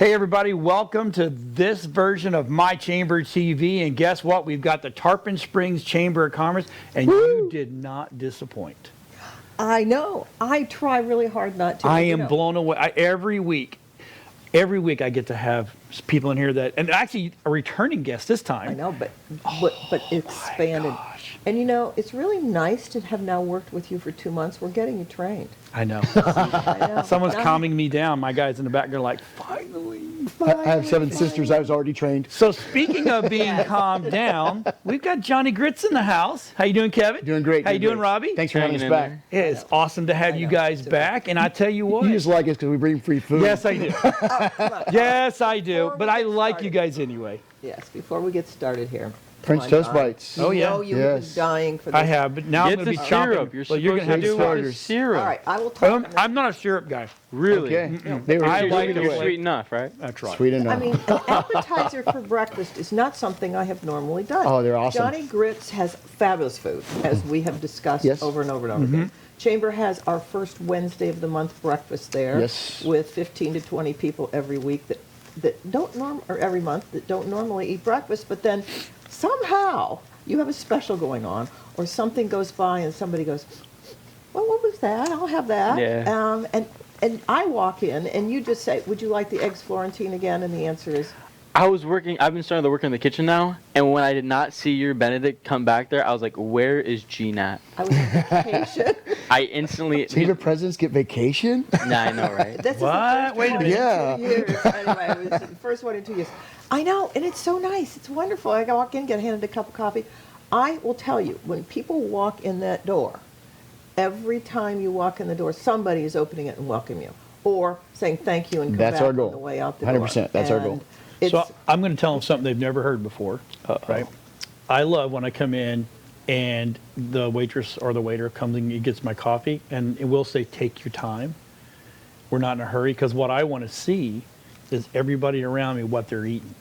Hey everybody, welcome to this version of My Chamber TV, and guess what? We've got the Tarpon Springs Chamber of Commerce, and you did not disappoint. I know. I try really hard not to. I am blown away. Every week I get to have people in here that, and actually a returning guest this time. I know, but expanded. And you know, it's really nice to have now worked with you for 2 months. We're getting you trained. I know. I know. Someone's calming me down. My guys in the back, they're like, finally. I have 7 sisters. I was already trained. So speaking of being calmed down, we've got Johnny Grits in the house. How you doing, Kevin? Doing great. How you doing, Robby? Thanks for having us back. Yeah, it's awesome to have you guys back. And I tell you what. You just like us because we bring free food. Yes, I do. Yes, I do. But I like you guys anyway. Yes, before we get started here. French toast bites. Oh, yeah. You have been dying for this. I have, but now I'm going to be chopping. You're going to have to do your syrup. All right, I will talk. I'm not a syrup guy. Really? Okay. They were I like You're sweet enough, right? That's right. sweet enough. I mean, an appetizer for breakfast is not something I have normally done. Oh, they're awesome. Johnny Grits has fabulous food, as we have discussed Yes. over and over and over again. Chamber has our first Wednesday of the month breakfast there, Yes. with 15 to 20 people every week that don't or every month that don't normally eat breakfast, but then somehow you have a special going on, or something goes by and somebody goes, well, what was that? I'll have that. Yeah. And I walk in and you just say, would you like the eggs Florentine again? And the answer is, I've been starting to work in the kitchen now, and when I did not see your Benedict come back there, I was like, where is Gene at? I was on vacation. I instantly... Chamber presidents get vacation? Nah, I know, right? This is What? the first Wait a one minute. Yeah. in 2 years. Anyway, it was the first one in 2 years. I know, and it's so nice. It's wonderful. I walk in, get handed a cup of coffee. I will tell you, when people walk in that door, every time you walk in the door, somebody is opening it and welcoming you, or saying thank you and come That's back our on goal. the way out the 100%. door. That's our goal. It's, So I'm going to tell them something they've never heard before. Right? I love when I come in and the waitress or the waiter comes and he gets my coffee, and it will say, take your time. We're not in a hurry, because what I want to see is everybody around me what they're eating.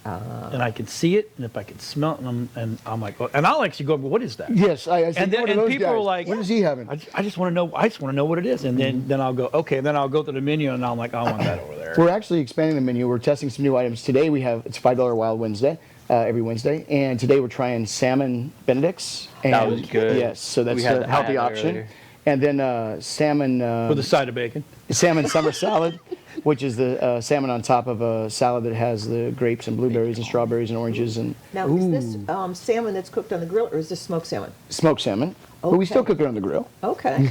And I can see it, and if I can smell it, and I'm like, oh, and I'll actually go, what is that? Yes, I see And then- one of and those people guys. are like, what is he having? I just want to know. I just want to know what it is, and then I'll go, okay. Then I'll go to the menu, and I'm like, I want that over there. We're actually expanding the menu. We're testing some new items. Today it's $5 Wild Wednesday, every Wednesday. And today we're trying salmon Benedicts. And That was good. Yes, so that's We had a that healthy earlier. option. And then salmon... With a side of bacon. salmon summer salad, which is the salmon on top of a salad that has the grapes and blueberries and strawberries and oranges and now, is this salmon that's cooked on the grill, or is this smoked salmon? smoked salmon. But we still Okay. cook it on the grill. Okay,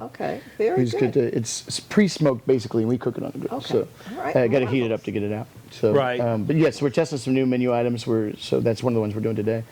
okay, very We just good. it's pre-smoked basically, and we cook it on the grill. Okay. So All right. got to heat it up to get it out. So, Right. But yes, we're testing some new menu items. So that's one of the ones we're doing today.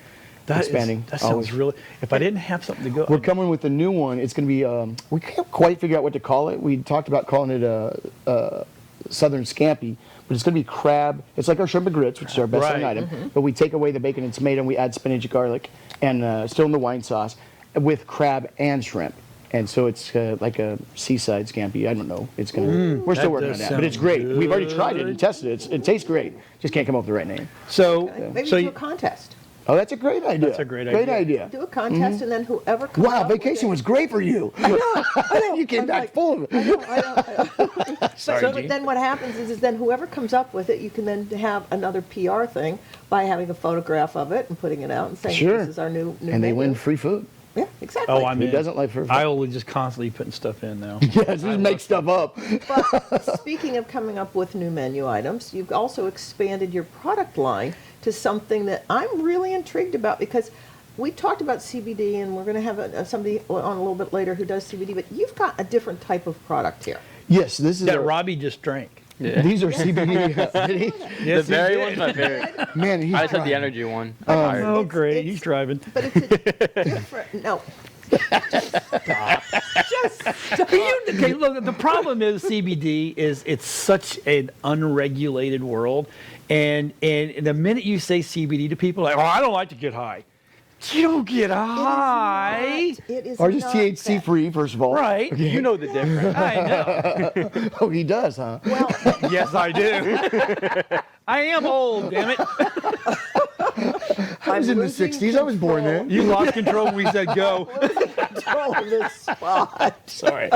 Expanding. That sounds always. really. If I didn't have something to go, We're coming with a new one. It's going to be, we can't quite figure out what to call it. We talked about calling it a Southern Scampi, but it's going to be crab. It's like our shrimp and grits, which is our best-selling Right. item. But we take away the bacon and tomato, and we add spinach, garlic, and still in the wine sauce, with crab and shrimp. And so it's like a seaside scampi. I don't know. It's going to. We're still That working on does that, but it's sound great. We've already tried it good. and tested it. It tastes great. Just can't come up with the right name. so Maybe so do you- a contest. Oh, that's a great idea. That's a great Great idea. idea. Do a contest, and then whoever comes Wow, up with vacation it- was great for you. I know. You came I'm back like, full of it. I know. Sorry, So Gene. then what happens is then whoever comes up with it, you can then have another PR thing by having a photograph of it and putting it out and saying, Sure. this is our new And they menu. win free food. Yeah, exactly. Oh, I'm Who in. doesn't like free food? I will just constantly putting stuff in now. Yeah, just make stuff up. But speaking of coming up with new menu items, you've also expanded your product line to something that I'm really intrigued about, because we talked about CBD, and we're going to have somebody on a little bit later who does CBD, but you've got a different type of product here. Yes, this is That a- Robby just drank. Yeah. These are CBD. Did he? Yes, The berry he did. one's my favorite. Man, he's I just had the trying. energy one. Oh, It's- great! it's- He's driving. But it's a different, no. Just stop. Just stop. Okay, look. The problem is CBD is it's such an unregulated world, and the minute you say CBD to people, like, oh, I don't like to get high. You don't get high, It is Ours is not THC that. free, first of all. right? You know the difference. I know. Oh, he does, huh? Well, Yes, I do. I am old, damn it. I was in the losing 60s. I was born control. then. You lost control when we said go. control of this spot. Sorry.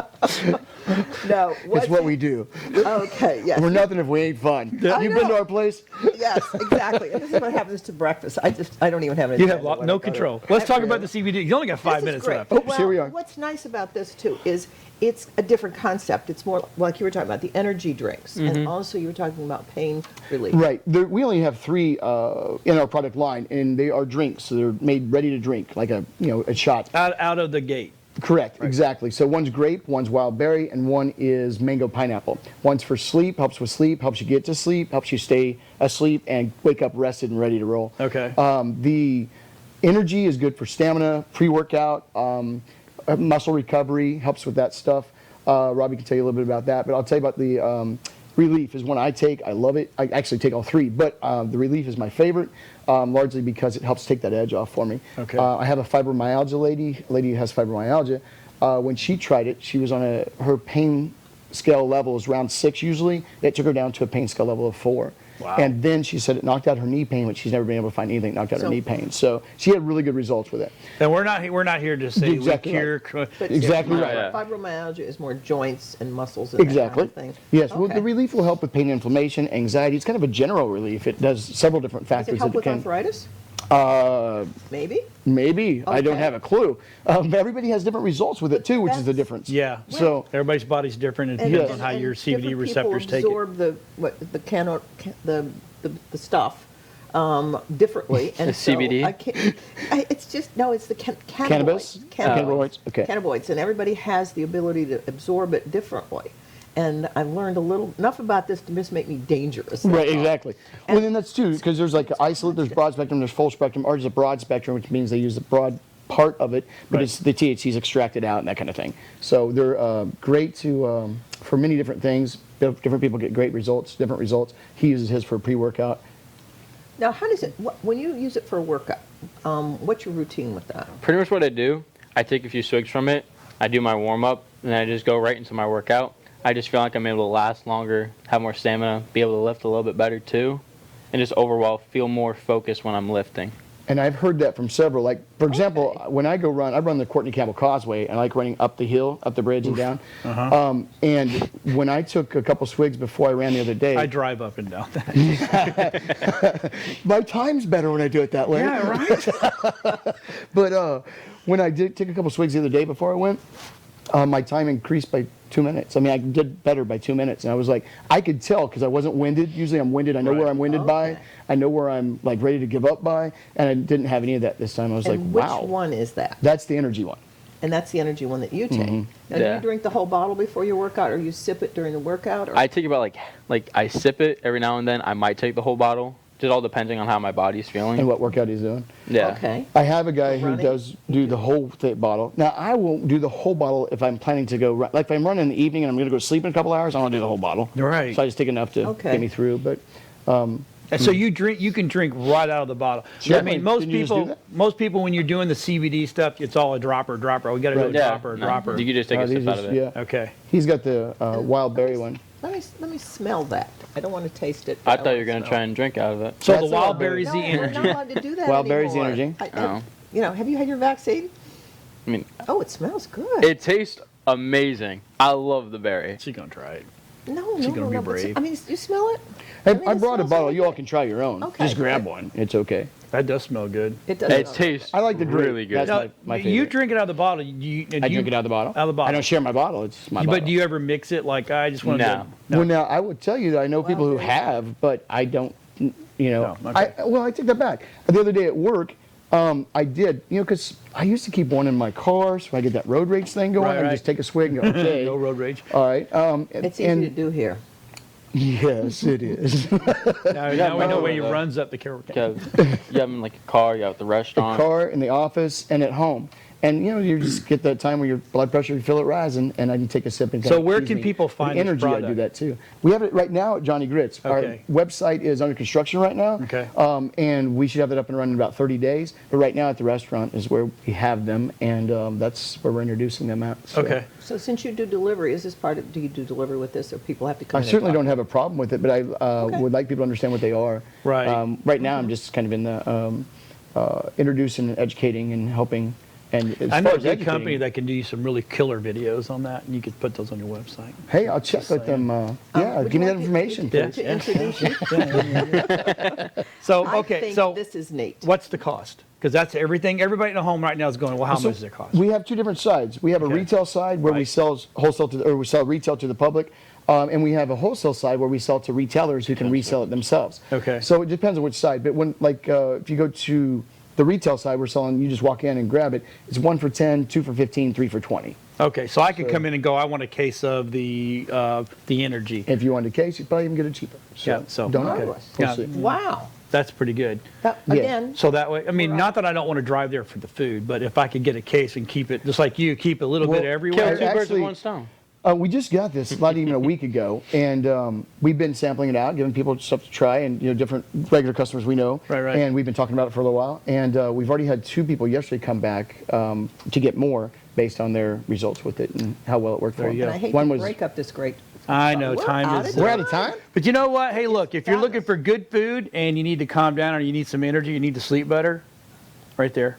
No, It's what we do. Okay, yes. We're nothing if we ain't fun. I You've been to know. our place? Yes, exactly. And this is what happens to breakfast. I don't even have any. You have no control. Let's talk about the CBD. You only got 5 This is minutes great. left. Oh, Well, here we are. What's nice about this too is it's a different concept. It's more like you were talking about the energy drinks, and also you were talking about pain relief. Right. We only have 3 in our product line, and they are drinks. So they're made ready to drink, like a shot. Out of the gate. Correct, exactly. So one's grape, one's wild berry, and one is mango pineapple. One's for sleep, helps with sleep, helps you get to sleep, helps you stay asleep and wake up rested and ready to roll. Okay. The energy is good for stamina, pre-workout, muscle recovery, helps with that stuff. Robby can tell you a little bit about that, but I'll tell you about the relief is one I take. I love it. I actually take all 3, but the relief is my favorite, largely because it helps take that edge off for me. Okay. I have a fibromyalgia lady who has fibromyalgia. When she tried it, she was on her pain scale level is around 6 usually. It took her down to a pain scale level of 4. Wow. And then she said it knocked out her knee pain, but she's never been able to find anything that knocked out her So- knee pain. So she had really good results with it. And we're not here to say Exactly we cure. But Exactly yeah, right. Fibromyalgia is more joints and muscles and Exactly. that kind of thing. Yes. Well, Okay. the relief will help with pain, inflammation, anxiety. It's kind of a general relief. It does several different Does factors. it help that with can, arthritis? Maybe. I don't Okay. have a clue. Everybody has different results with it too, which is the That's- difference. Yeah. So Everybody's body's different. It And- depends Yes. on how and your CBD different receptors people take it. absorb the stuff differently. And The so CBD? it's just no, it's the Cannabis? Cannabinoids? Okay. Cannabinoids, and everybody has the ability to absorb it differently. And I've learned enough about this to just make me dangerous. Right, that's all. exactly. Well, then that's too, because there's like isolate, there's broad spectrum, there's full spectrum. Ours is a broad spectrum, which means they use the broad part of it, but Right. it's the THC is extracted out and that kind of thing. So they're great to for many different things. Different people get great results, different results. He uses his for pre-workout. Now, how does it when you use it for a workout? What's your routine with that? Pretty much what I do, I take a few swigs from it, I do my warm-up, and then I just go right into my workout. I just feel like I'm able to last longer, have more stamina, be able to lift a little bit better too, and just overall feel more focused when I'm lifting. And I've heard that from several. Like, for example, when I go run, I run the Courtney Campbell Causeway, and I like running up the hill, up the bridge and down. And when I took a couple swigs before I ran the other day, I drive up and down that. my time's better when I do it that way. Yeah, right. But when I did take a couple swigs the other day before I went, my time increased by 2 minutes. I mean, I did better by 2 minutes. And I was like, I could tell because I wasn't winded. Usually I'm winded. I know Right. where I'm winded by. Okay. I know where I'm like ready to give up by. And I didn't have any of that this time. I was And like, wow. which one is that? That's the energy one. And that's the energy one that you take. Now, do Yeah. you drink the whole bottle before your workout, or you sip it during the workout? Or? I take about like I sip it every now and then. I might take the whole bottle, just all depending on how my body's feeling. And what workout he's doing. Yeah. Okay. I have a guy who Running? does do the whole bottle. Now, I won't do the whole bottle if I'm planning to go run. Like, if I'm running in the evening and I'm going to go sleep in a couple hours, I don't do the whole bottle. Right. So I just take enough to Okay. get me through. But And so you can drink right out of the bottle. Sure. I mean, most Can you just do people, that? most people when you're doing the CBD stuff, it's all a dropper. We got to do a Right. Yeah. dropper, no, dropper. You can just take a these sip out is- of it. yeah. Okay. He's got the wild berry one. Let me smell that. I don't want to taste it. I but thought you wanna were gonna smell try it. and drink out of it. So That's the the wild wild berry. berries, No, the we're energy. not allowed to do that Wild berries, the anymore. energy. Oh. Have you had your vaccine? I mean, Oh, it smells good. it tastes amazing. I love the berry. She's gonna try it. no, She's no, gonna no, be no. but brave. I mean, you smell it? Hey, mean, I it brought a smells bottle. really You all good. can try your own. Okay, Just grab good. one. It's okay. That does smell good. It does. It smell tastes I like the grape. really good. That's Now, my you favorite. drink it out of the bottle. I drink it out of the bottle. Out of the bottle. I don't share my bottle. It's my bottle. But do you ever mix it? Like I just want No. to. Well, now I would tell you that I know people who berries. have, but I don't. You know, No, okay. I take that back. The other day at work, I did. You know, because I used to keep one in my car, so I get that road rage thing going, Right, and right. just take a swig and go, okay, No road rage. all right. It's easy to do here. Yes, it is. Now we know no, where he no. runs up the carol. You have them in like a car, you have the restaurant. Car, in the office, and at home. And you know, you just get that time where your blood pressure, you feel it rising, and I can take a sip and So kinda where ease can me. people With find this energy? I do product? that too. We have it right now at Johnny Grits. Okay. Our website is under construction right now. Okay. And we should have it up and running in about 30 days. But right now at the restaurant is where we have them, and that's where we're introducing them at. So Okay. So since you do delivery, is this part of, do you do delivery with this, or people have to come I in and certainly talk? don't have a problem with it, but I Okay. would like people to understand what they are. Right. Right now, I'm just kind of in the introducing and educating and helping And as I know far a as good company educating, that can do some really killer videos on that, and you could put those on your website. hey, I'll check with them. Yeah, Would give me you that like information. To introduce you? So, I okay, think so this is neat. what's the cost? Because that's everything. Everybody in the home right now is going, well, how So much does it cost? We have two different sides. We have a Okay. retail side where we Right. sell wholesale to, or we sell retail to the public, and we have a wholesale side where we sell to retailers who can resell it themselves. Okay. So it depends on which side. But when, like, if you go to the retail side, we're selling. You just walk in and grab it. It's 1 for 10, 2 for 15, 3 for 20. Okay, so I could come in and go, I want a case of the energy. If you want a case, you probably even get it cheaper. Yeah, so, don't know. okay. Marvelous. We'll Yeah. see. Wow. That's pretty good. That, Yeah. again, So that way, I mean, We're not that I don't want to drive there for the food, but if I could get a case and keep it, just like you, keep a little bit Well, everywhere. Kill two birds actually- with one stone. We just got this not even a week ago, and we've been sampling it out, giving people stuff to try, and different regular customers we know. Right. And we've been talking about it for a little while, and we've already had 2 people yesterday come back to get more based on their results with it and how well it worked for There them. you and go. I hate One to was- break up this great. I know, We're time out is. of We're out of time. But you know what? Hey, look, if you're looking fabulous. for good food and you need to calm down or you need some energy, you need to sleep better, right there.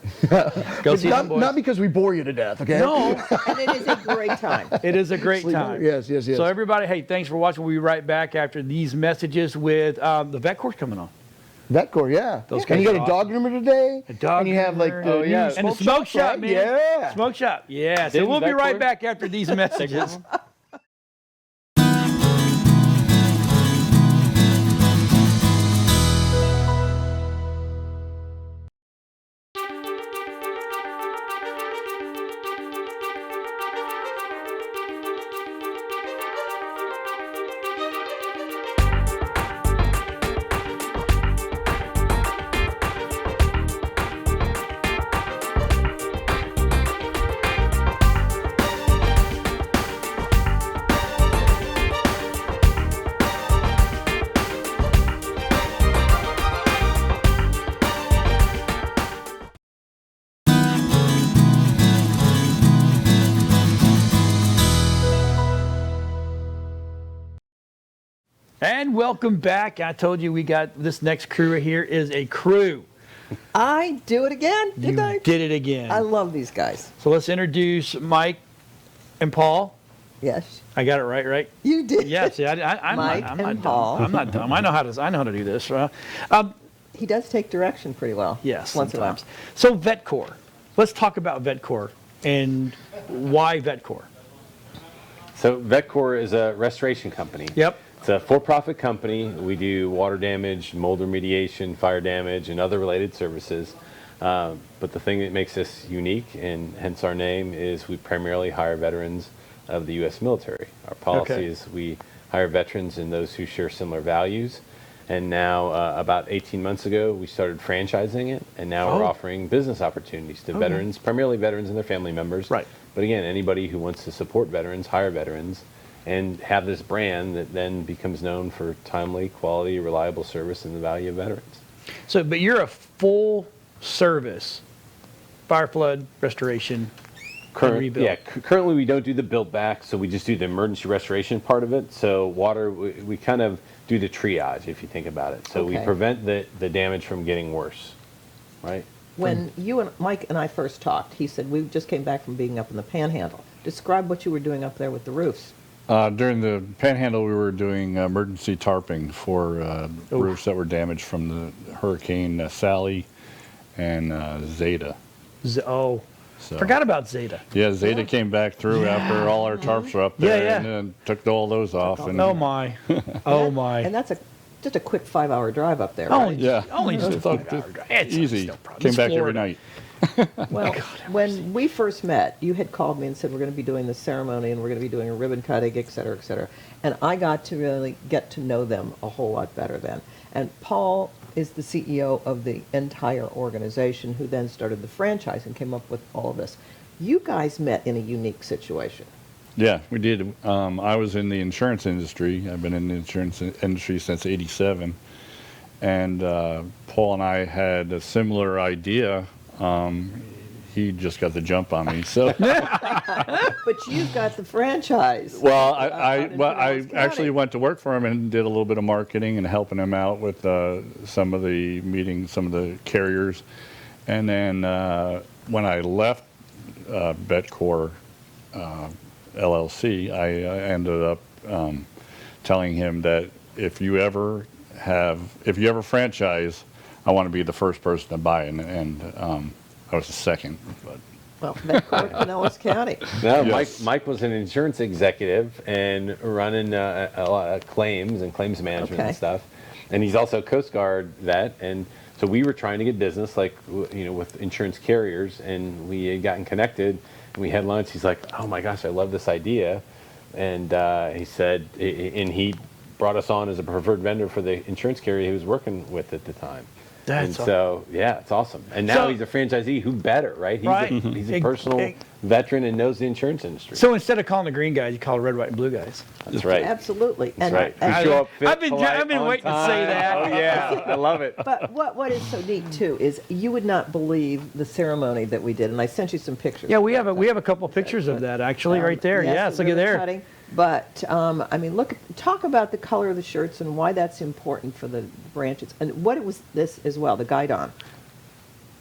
Go see them boys. Not because we bore you to death, okay? No, And it is a great time. it is a great Sleep time. better. Yes, yes, yes. So everybody, hey, thanks for watching. We'll be right back after these messages with the vet course coming on. Vetcore, yeah. Those And you guys got a are dog groomer today. A dog and you have like groomer. the Oh, new yeah. And the smoke shop, right? man. Yeah. Smoke shop. Yeah. So Didn't we'll be vet right court- back after these messages. And welcome back. I told you we got this next crew here is a crew. I do it again, You didn't I? did it again. I love these guys. So let's introduce Mike and Paul. Yes, I got it right? you did. Yeah, see, I'm Mike not, I'm and not Paul. dumb. I'm not dumb. I know how to do this. He does take direction pretty well. Yes, once in a while. sometimes. So VetCore. Let's talk about VetCore and why VetCore. So VetCore is a restoration company. Yep. It's a for-profit company. We do water damage, mold remediation, fire damage, and other related services. But the thing that makes us unique, and hence our name, is we primarily hire veterans of the U.S. military. Our policy Okay. is we hire veterans and those who share similar values. And now, about 18 months ago, we started franchising it, and now we're Oh. offering business opportunities to veterans, primarily veterans and their family members. Right. But again, anybody who wants to support veterans, hire veterans, and have this brand that then becomes known for timely, quality, reliable service and the value of veterans. So, but you're a full service fire flood restoration and rebuild. Yeah, currently we don't do the build back, so we just do the emergency restoration part of it. So water, we kind of do the triage, if you think about it. So we Okay. prevent the damage from getting worse, right? When you and Mike and I first talked, he said we just came back from being up in the Panhandle. Describe what you were doing up there with the roofs. During the Panhandle, we were doing emergency tarping for roofs that were damaged from the Hurricane Sally and Zeta. Oh, So, forgot about Zeta. Yeah, Zeta came back through after all our tarps were up there, Yeah. and then took all those off. And Oh my. Oh my. And that's just a quick 5-hour drive up there, Only, right? Yeah. only just a It's all 5-hour drive. It's easy. no problem. Came It's back every Florida. night. Well, when we first met, you had called me and said we're going to be doing the ceremony and we're going to be doing a ribbon cutting, et cetera, et cetera. And I got to really get to know them a whole lot better then. And Paul is the CEO of the entire organization, who then started the franchise and came up with all of this. You guys met in a unique situation. Yeah, we did. I was in the insurance industry. I've been in the insurance industry since '87. And Paul and I had a similar idea. He just got the jump on me. So, But you've got the franchise. well, out in I Pinellas actually County. went to work for him and did a little bit of marketing and helping him out with some of the meetings, some of the carriers. And then when I left VetCor LLC, I ended up telling him that if you ever franchise, I want to be the first person to buy it, and I was the second. But Well, that Cor of Pinellas County. No, Yes. Mike was an insurance executive and running a lot of claims and claims management Okay. and stuff. And he's also a Coast Guard vet. And so we were trying to get business, like, with insurance carriers, and we had gotten connected. And we had lunch. He's like, "Oh my gosh, I love this idea." And he said, and he brought us on as a preferred vendor for the insurance carrier he was working with at the time. That's and so, yeah, it's awesome. And now So- he's a franchisee. Who better, right? Right. He's a personal veteran and knows the insurance industry. So instead of calling the green guys, you call the red, white, and blue guys. That's right. Absolutely. That's right. and- Who show up fit, I've been polite, on waiting to time. say that. Oh yeah, I love it. But what is so neat too is you would not believe the ceremony that we did, and I sent you some pictures. Yeah, we have a couple pictures of that actually right there. Yes, the look at ribbon there. cutting. But I mean, talk about the color of the shirts and why that's important for the branches, and what it was this as well, the guide on.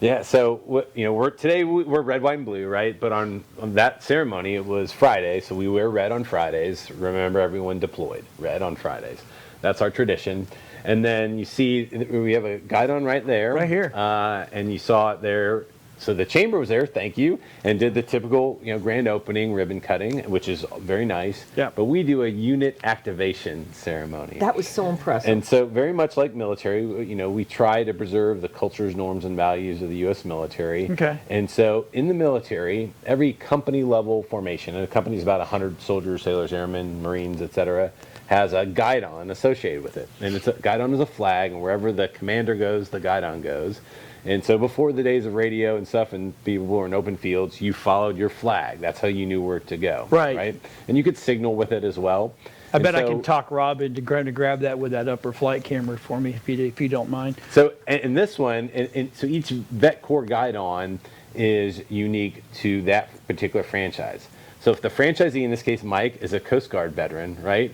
Yeah. So we're red, white, and blue, right? But on that ceremony, it was Friday, so we wear red on Fridays. Remember, everyone deployed red on Fridays. That's our tradition. And then you see we have a guide on right there, Right here. and you saw it there. So the chamber was there, thank you, and did the typical, grand opening, ribbon cutting, which is very nice. Yeah. But we do a unit activation ceremony. That was so impressive. And so very much like military, we try to preserve the cultures, norms, and values of the U.S. military. Okay. And so in the military, every company level formation, and a company is about 100 soldiers, sailors, airmen, Marines, etc., has a guidon associated with it. And guidon is a flag, and wherever the commander goes, the guidon goes. And so before the days of radio and stuff and people were in open fields, you followed your flag. That's how you knew where to go. Right. And you could signal with it as well. I And bet I so- can talk Robby to grab that with that upper flight camera for me if you don't mind. So, and this one, so each VetCor guidon is unique to that particular franchise. So if the franchisee, in this case Mike, is a Coast Guard veteran, right?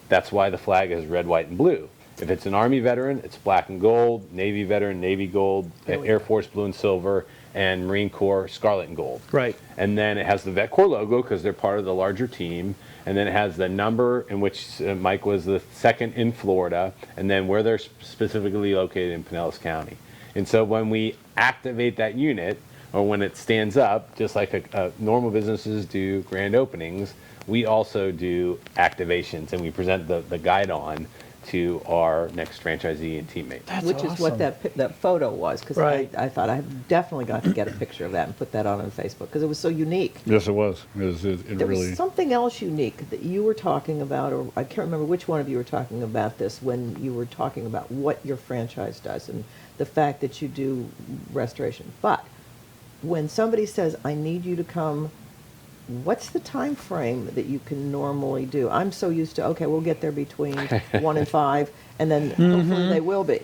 That's why the flag is red, white, and blue. If it's an Army veteran, it's black and gold. Navy veteran, navy gold. Air Force, blue and silver. And Marine Corps, scarlet and gold. Right. And then it has the VetCor logo because they're part of the larger team. And then it has the number in which Mike was the second in Florida, and then where they're specifically located in Pinellas County. And so when we activate that unit, or when it stands up, just like normal businesses do grand openings, we also do activations, and we present the guidon to our next franchisee and teammate. That's which is what awesome. that photo was, because Right. I thought I definitely got to get a picture of that and put that on Facebook because it was so unique. yes, it was. It There really. was something else unique that you were talking about, or I can't remember which one of you were talking about this when you were talking about what your franchise does and the fact that you do restoration. But when somebody says, I need you to come, what's the time frame that you can normally do? I'm so used to, okay, we'll get there between 1 and 5, and then hopefully they will be.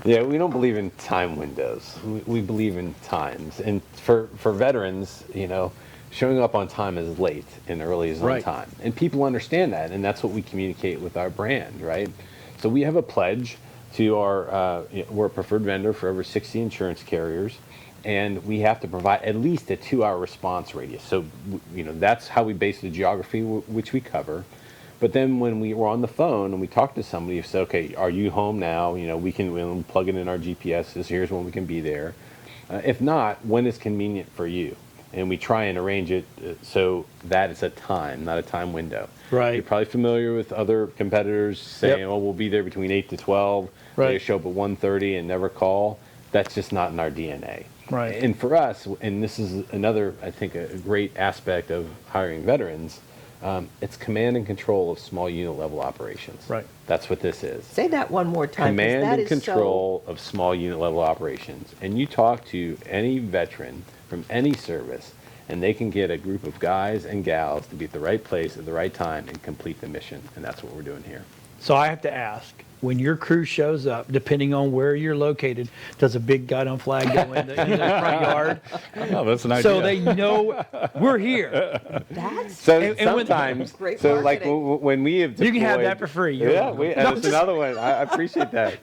Yeah, we don't believe in time windows. We believe in times. And for veterans, showing up on time is late and early is on Right. time. And people understand that, and that's what we communicate with our brand, right? So we have a pledge to we're a preferred vendor for over 60 insurance carriers, and we have to provide at least a 2-hour response radius. So, that's how we base the geography which we cover. But then when we were on the phone and we talked to somebody, we said, okay, are you home now? We'll plug it in our GPS. Here's when we can be there. If not, when is convenient for you? And we try and arrange it so that it's a time, not a time window. Right. You're probably familiar with other competitors saying, Yep. oh, we'll be there between 8 to 12. They Right. show up at 1:30 and never call. That's just not in our DNA. Right. And for us, and this is another, I think, a great aspect of hiring veterans, it's command and control of small unit level operations. Right. That's what this is. Say that one more time. 'cause Command that and is control of small unit level operations. And you talk to any veteran from any service, and they can get a group of guys and gals to be at the right place at the right time and complete the mission. And that's what we're doing here. So I have to ask, when your crew shows up, depending on where you're located, does a big goddamn flag go in the front yard? Oh, that's an idea. So they know we're here. That's So and when- sometimes, Great so like marketing. when we have deployed, You can have that for free. Yeah, that's another one. I appreciate that.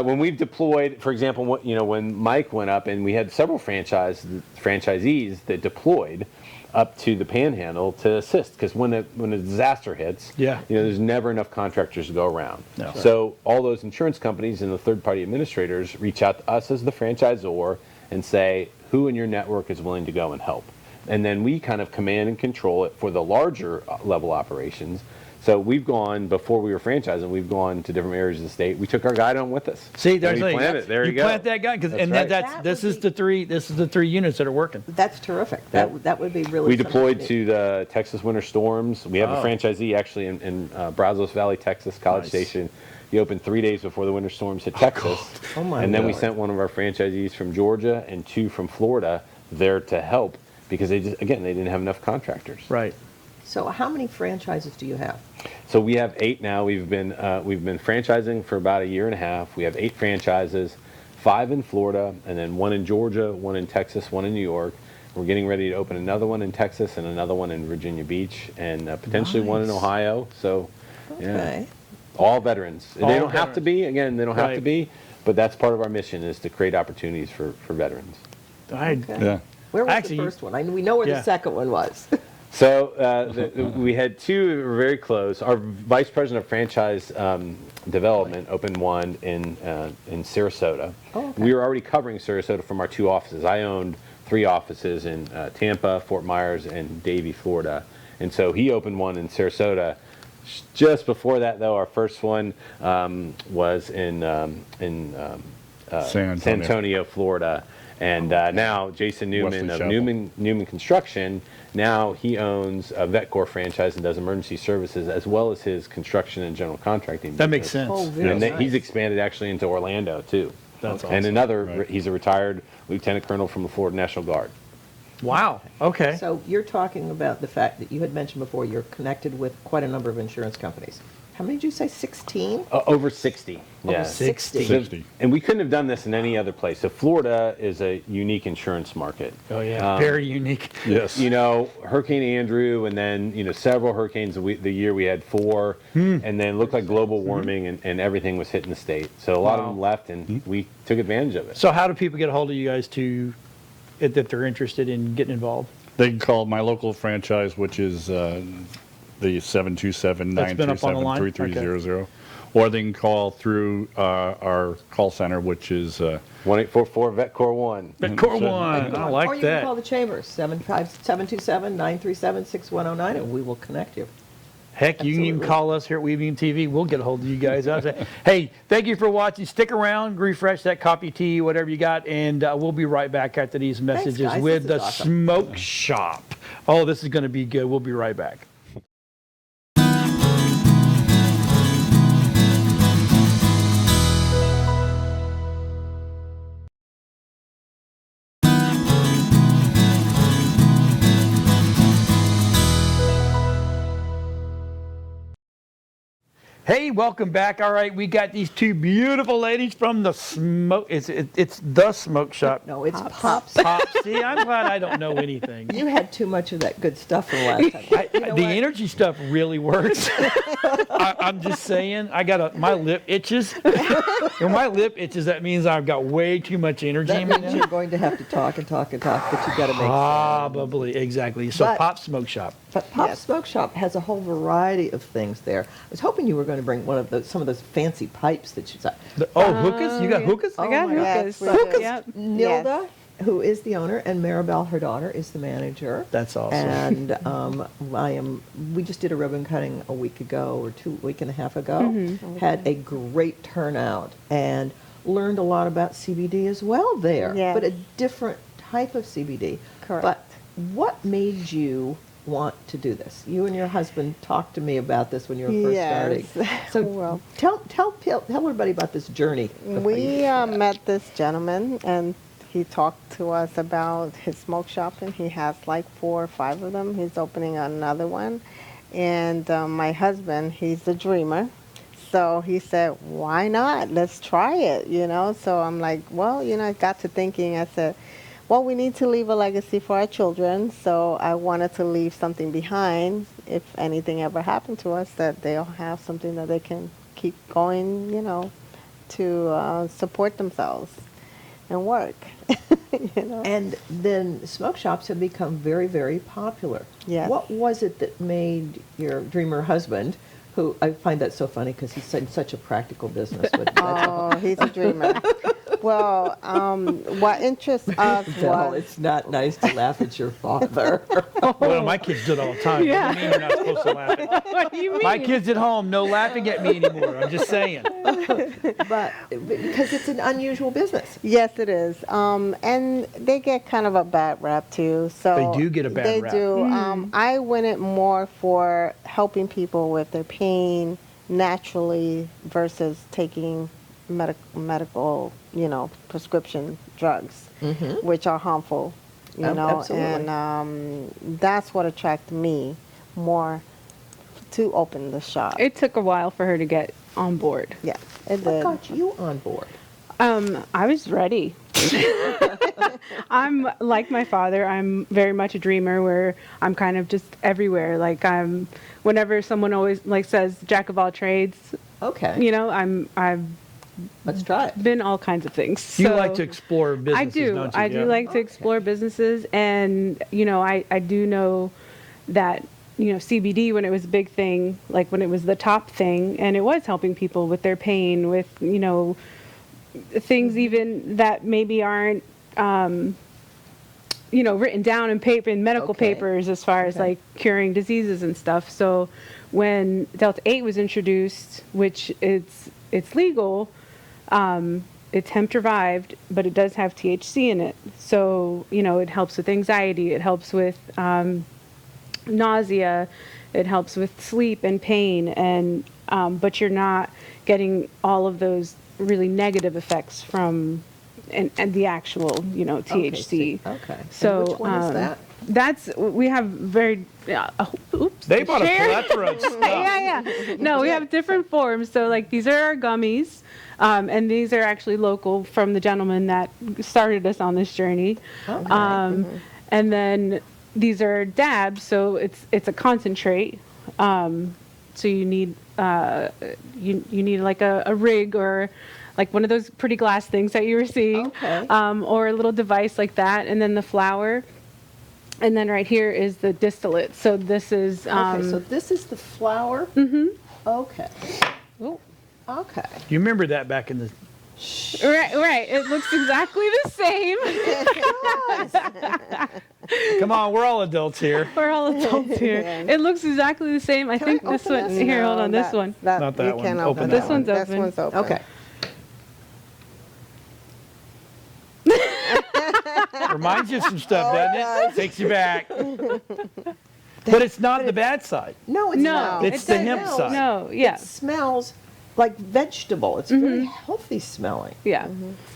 When we've deployed, for example, when Mike went up, and we had several franchisees that deployed up to the Panhandle to assist, because when a disaster hits, Yeah. there's never enough contractors to go around. No. So all those insurance companies and the third-party administrators reach out to us as the franchisor and say, who in your network is willing to go and help? And then we kind of command and control it for the larger level operations. So we've gone, before we were franchising, we've gone to different areas of the state. We took our guide on with us. See, And there's we planned it. There you go. plant that guy, That's and right. That this would is be- the three units that are working. That's terrific. Yep. That would be really. We something deployed neat. to the Texas winter storms. We have a franchisee actually in Brazos Valley, Texas, College Nice. Station. He opened 3 days before the winter storms hit Texas. Oh, my And then we Lord. sent one of our franchisees from Georgia and 2 from Florida there to help, because they didn't have enough contractors. Right. So how many franchises do you have? So we have 8 now. We've been franchising for about a year and a half. We have 8 franchises, 5 in Florida, and then 1 in Georgia, 1 in Texas, 1 in New York. We're getting ready to open another one in Texas and another one in Virginia Beach, and potentially one in Nice. Ohio. So, yeah, Okay. all veterans. All They don't have to veterans. be. Again, they don't have to Right. be, but that's part of our mission, is to create opportunities for veterans. Okay. Yeah. Where was Actually, the first one? We know where yeah. the second one was. So we had 2 that were very close. Our vice president of franchise development opened one in Sarasota. Oh, okay. We were already covering Sarasota from our 2 offices. I owned 3 offices in Tampa, Fort Myers, and Davie, Florida. And so he opened one in Sarasota. Just before that, though, our first one was in San San Antonio. Antonio, Florida. And now Jason Newman Wesley of Chapel. Newman Construction, now he owns a VetCor franchise and does emergency services, as well as his construction and general contracting That makes business. sense. Oh, very And nice. he's expanded actually into Orlando, too. That's And awesome. another, Right. he's a retired lieutenant colonel from the Florida National Guard. Wow. Okay. So you're talking about the fact that you had mentioned before you're connected with quite a number of insurance companies. How many did you say? 16? Over 60. Over Yeah. 60. 60. And we couldn't have done this in any other place. So Florida is a unique insurance market. Oh yeah. Very unique. Yes. Hurricane Andrew, and then several hurricanes. The year we had 4, and then it looked like global warming, and everything was hitting the state. So a lot of Wow. them left, and we took advantage of it. So how do people get a hold of you guys if they're interested in getting involved? They can call my local franchise, which is the 727-937-3300. Or they can call through our call center, which is 1844 VetCor 1. Core one. I or like you can call that. the chambers, 727-937-6109, and we will connect you. Heck, you can even Absolutely. call us here at Weaving TV. We'll get a hold of you guys. I'll say, hey, thank you for watching. Stick around, refresh that coffee, tea, whatever you got, and we'll be right back after these messages guys. with This the is awesome. smoke shop. Oh, this is going to be good. We'll be right back. Hey, welcome back. All right, we got these 2 beautiful ladies from the smoke. It's the smoke shop. No, it's Pops. Pop. See, I'm glad I don't know anything. You had too much of that good stuff from last time. You know The what? energy stuff really works. I'm just saying. My lip itches. When my lip itches, that means I've got way too much energy That in me means now. you're going to have to talk and talk and talk, but you got to make Probably, exactly. So But- Pop Smoke Shop. But Pop Smoke Shop has a whole variety of things there. I was hoping you were going to bring some of those fancy pipes that you saw. Hookahs? You got hookahs? Oh I got my God. hookahs. Hookahs. Yep. Nilda, who is the owner, and Marible, her daughter, is the manager. That's awesome. And we just did a ribbon cutting a week ago or week and a half ago. Had a great turnout and learned a lot about CBD as well there, Yes. but a different type of CBD. Correct. But what made you want to do this? You and your husband talked to me about this when you were first Yes. starting. So Well- tell everybody about this journey. before you We get to that. met this gentleman, and he talked to us about his smoke shop, and he has like 4 or 5 of them. He's opening another one. And my husband, he's a dreamer. So he said, why not? Let's try it, you know? So I'm like, well, you know, I got to thinking. I said, well, we need to leave a legacy for our children. So I wanted to leave something behind if anything ever happened to us, that they'll have something that they can keep going, you know, to support themselves and work. You know? And then smoke shops have become very, very popular. Yes. What was it that made your dreamer husband, who I find that so funny because he's in such a practical business, but Oh, he's a dreamer. Well, what interests us no, was it's not nice to laugh at your father. Well, my kids do it all the time. Yeah. What do you mean you're not supposed to laugh at me? What do you mean? My kids at home, no laughing at me anymore. I'm just saying. But because it's an unusual business. yes, it is, and they get kind of a bad rap too. So They do get a bad they rap. do. I went it more for helping people with their pain naturally versus taking medical, you know, prescription drugs, which are harmful, you know, Absolutely. and that's what attracted me more to open the shop. It took a while for her to get on board. Yes, it What did. got you on board? I was ready. I'm like my father. I'm very much a dreamer where I'm kind of just everywhere. Like whenever someone always like says jack of all trades, Okay, you know, I've let's try it. been all kinds of things. You So like to explore businesses, I do. don't you? I do Yeah. like to explore businesses, and you know, I do know that you know CBD when it was a big thing, like when it was the top thing, and it was helping people with their pain, with you know things even that maybe aren't you know written down in paper in medical Okay. papers as far as Okay. like curing diseases and stuff. So when Delta 8 was introduced, which it's legal. It's hemp derived, but it does have THC in it. So, you know, it helps with anxiety. It helps with nausea. It helps with sleep and pain. And but you're not getting all of those really negative effects from and the actual, you know, THC. Okay. So And which one is that? We have very. Oops. They bought a share. plethora of stuff. Yeah. No, we have different forms. So like these are our gummies, and these are actually local from the gentleman that started us on this journey. Okay. And then these are dabs. So it's a concentrate. So you need you need like a rig or like one of those pretty glass things that you were seeing, Okay. or a little device like that, and then the flower. And then right here is the distillate. So this is Okay, so this is the flour? Mm-hmm. Okay. oh, Okay. You remember that back in the... right. It looks exactly the same. Come on, we're all adults here. We're all adults here. It looks exactly the same. I think I this open one. this? Here, hold on. This one. Not that you one. can't Open open that that one. This one's This open. one's open. Okay. Reminds you of some stuff, doesn't it? Takes you back. But it's not the bad side. No, it's No, not. It's the hemp smells- side. No. Yeah. It smells like vegetable. It's very healthy smelling. Yeah.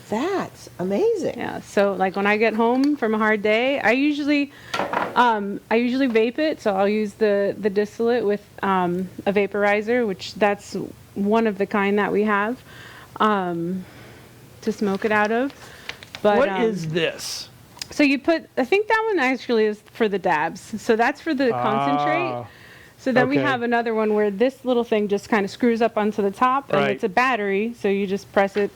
That's amazing. Yeah. So like when I get home from a hard day, I usually vape it. So I'll use the distillate with a vaporizer, which that's one of the kind that we have to smoke it out of. But What is this? so you put, I think that one actually is for the dabs. So that's for the concentrate. Ah, So then we okay. have another one where this little thing just kind of screws up onto the top, and Right. it's a battery. So you just press it,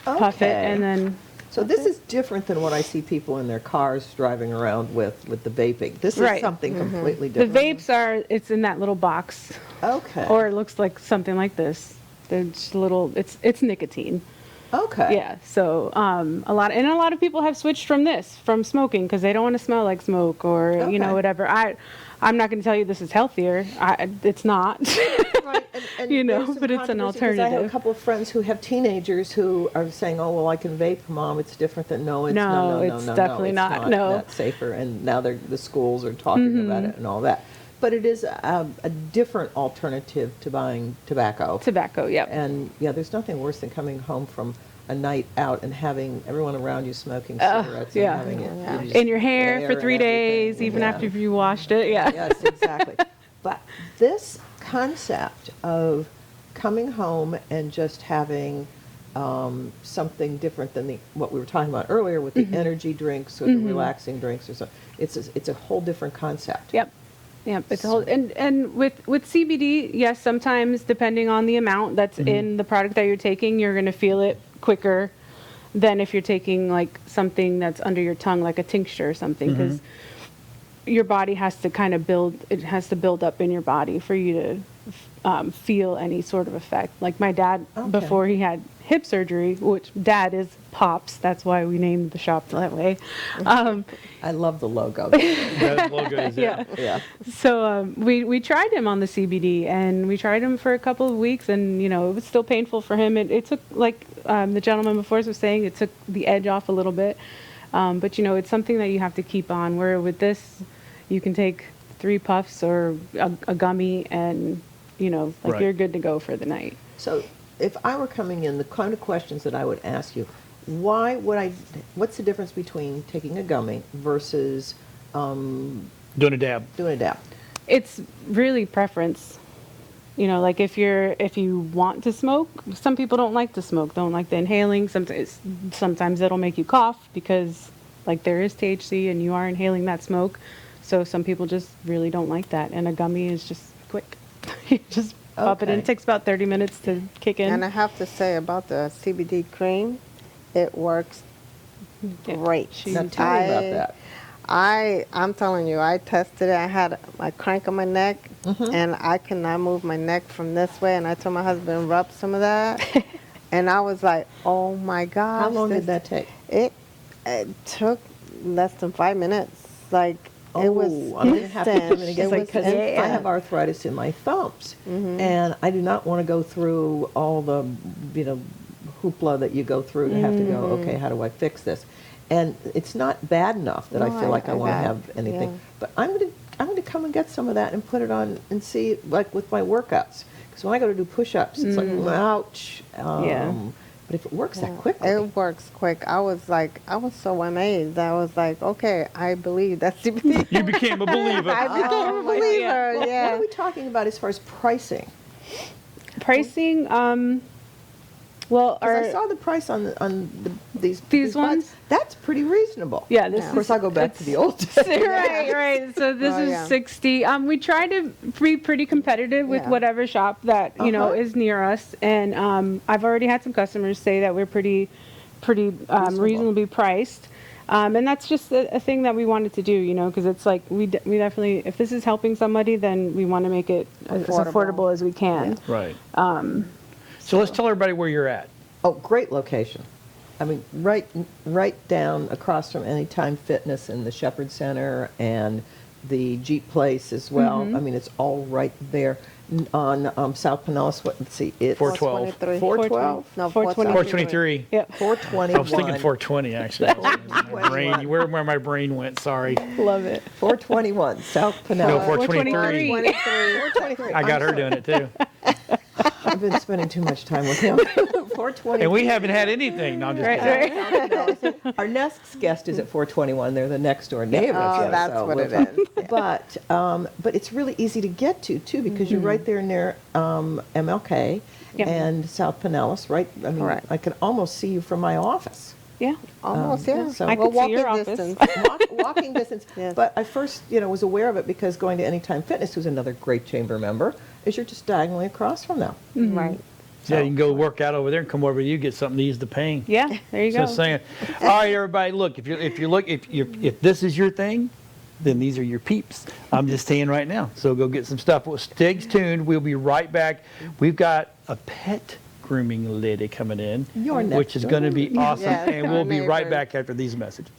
puff it, and then So this is different than what I see people in their cars driving around with the vaping. This is Right. something completely the different. vapes are, it's in that little box, Okay. or it looks like something like this. They're just little, it's nicotine. okay. Yeah. So a lot of people have switched from smoking because they don't want to smell like smoke or you know Okay. whatever. I'm not going to tell you this is healthier. It's not. Right, and You know, there's some but it's an controversy 'cause I have a alternative. couple of friends who have teenagers who are saying, "Oh, well, I can vape, Mom. It's different than no. It's No, it's definitely it's not. No. That's safer." And now the schools are talking about it and all that. But it is a different alternative to buying tobacco. Tobacco. Yep. And yeah, there's nothing worse than coming home from a night out and having everyone around you smoking cigarettes yeah. and having it Yeah. you just- In your hair hair for and 3 days, everything. even Yeah. after you washed it. Yeah. Yes, exactly. But this concept of coming home and just having something different than what we were talking about earlier with the energy drinks or the relaxing drinks or so. It's a whole different concept. Yep. Yep. It's a whole, and with CBD, yes, sometimes depending on the amount that's in the product that you're taking, you're going to feel it quicker than if you're taking like something that's under your tongue, like a tincture or something, because your body has to kind of build up in your body for you to feel any sort of effect. Like my dad, before he had hip surgery, which dad is Pops, that's why we named the shop that way. I love the logo. That logo is it. Yeah. So we tried him on the CBD, and we tried him for a couple of weeks, and it was still painful for him. It took, like the gentleman before us was saying, it took the edge off a little bit. But it's something that you have to keep on. Where with this, you can take 3 puffs or a gummy, and Right. you're good to go for the night. So if I were coming in, the kind of questions that I would ask you, what's the difference between taking a gummy versus Doing a dab. doing a dab? It's really preference. Like if you want to smoke, some people don't like to smoke, don't like the inhaling. Sometimes it'll make you cough because like there is THC and you are inhaling that smoke. So some people just really don't like that. And a gummy is just quick. You just pop it in. Okay. It takes about 30 minutes to kick in. And I have to say about the CBD cream, it works great. Now tell me about that. I'm telling you, I tested it. I had a crank on my neck, and I cannot move my neck from this way. And I told my husband, rub some of that. And I was like, oh my gosh. How long did that take? It took less than 5 minutes. Like, it was I'm going to have to come in instant. again It was because I instant. have arthritis in my thumbs, and I do not want to go through all the hoopla that you go through to have to go. Okay, how do I fix this? And it's not bad enough that I No, feel like I want to got have it. anything. Yeah. But I'm going to come and get some of that and put it on and see, like with my workouts, because when I go to do push-ups, it's like ouch. Yeah. But if it works that quickly, It works quick. I was so amazed. I was like, okay, I believe that's CBD. You became a believer. I became a believer. Well, Yeah. what are we talking about as far as pricing? Pricing, well, Because I saw the price on these These buds. ones? That's pretty reasonable. yeah, this Of course, is, I'll go back to the old days. right. So this Oh, is yeah. 60. We try to be pretty competitive with Yeah. whatever shop that is near us, and I've already had some customers say that we're pretty reasonably priced, and that's just a thing that we wanted to do, because it's like we definitely, if this is helping somebody, then we want to make it as affordable as we can. Right. So let's tell everybody where you're at. Oh, great location. I mean, right down across from Anytime Fitness in the Shepherd Center and the Jeep Place as well. I mean, it's all right there on South Pinellas. Let's see, it's 412. 412? No, 423. Yep. 421. I was thinking 420 actually. My brain, where my brain went. Sorry. Love it. 421 South No, Pinellas. 423. 423. I got her doing it too. I've been spending too much time with him. 420. And we haven't had anything. No, I'm just kidding. Our next guest is at 421. They're the next door neighbors. Oh, that's what it is. But it's really easy to get to too because you're right there near MLK Yep. and South Pinellas. Right. I mean, Correct. I can almost see you from my office. Yeah. Almost, yeah. so- I We're could see your walking office. distance. Walking distance. Yes. But I first, was aware of it because going to Anytime Fitness, who's another great chamber member, is you're just diagonally across from them. Right. Yeah, you can go work out over there and come over to you, get something to ease the pain. Yeah. There you So go. saying, all right, everybody, look, if this is your thing, then these are your peeps. I'm just saying right now. So go get some stuff. Well, stay tuned. We'll be right back. We've got a pet grooming lady coming in, You're next which is going to be awesome. Yes, And we'll our be right neighbors. back after these messages.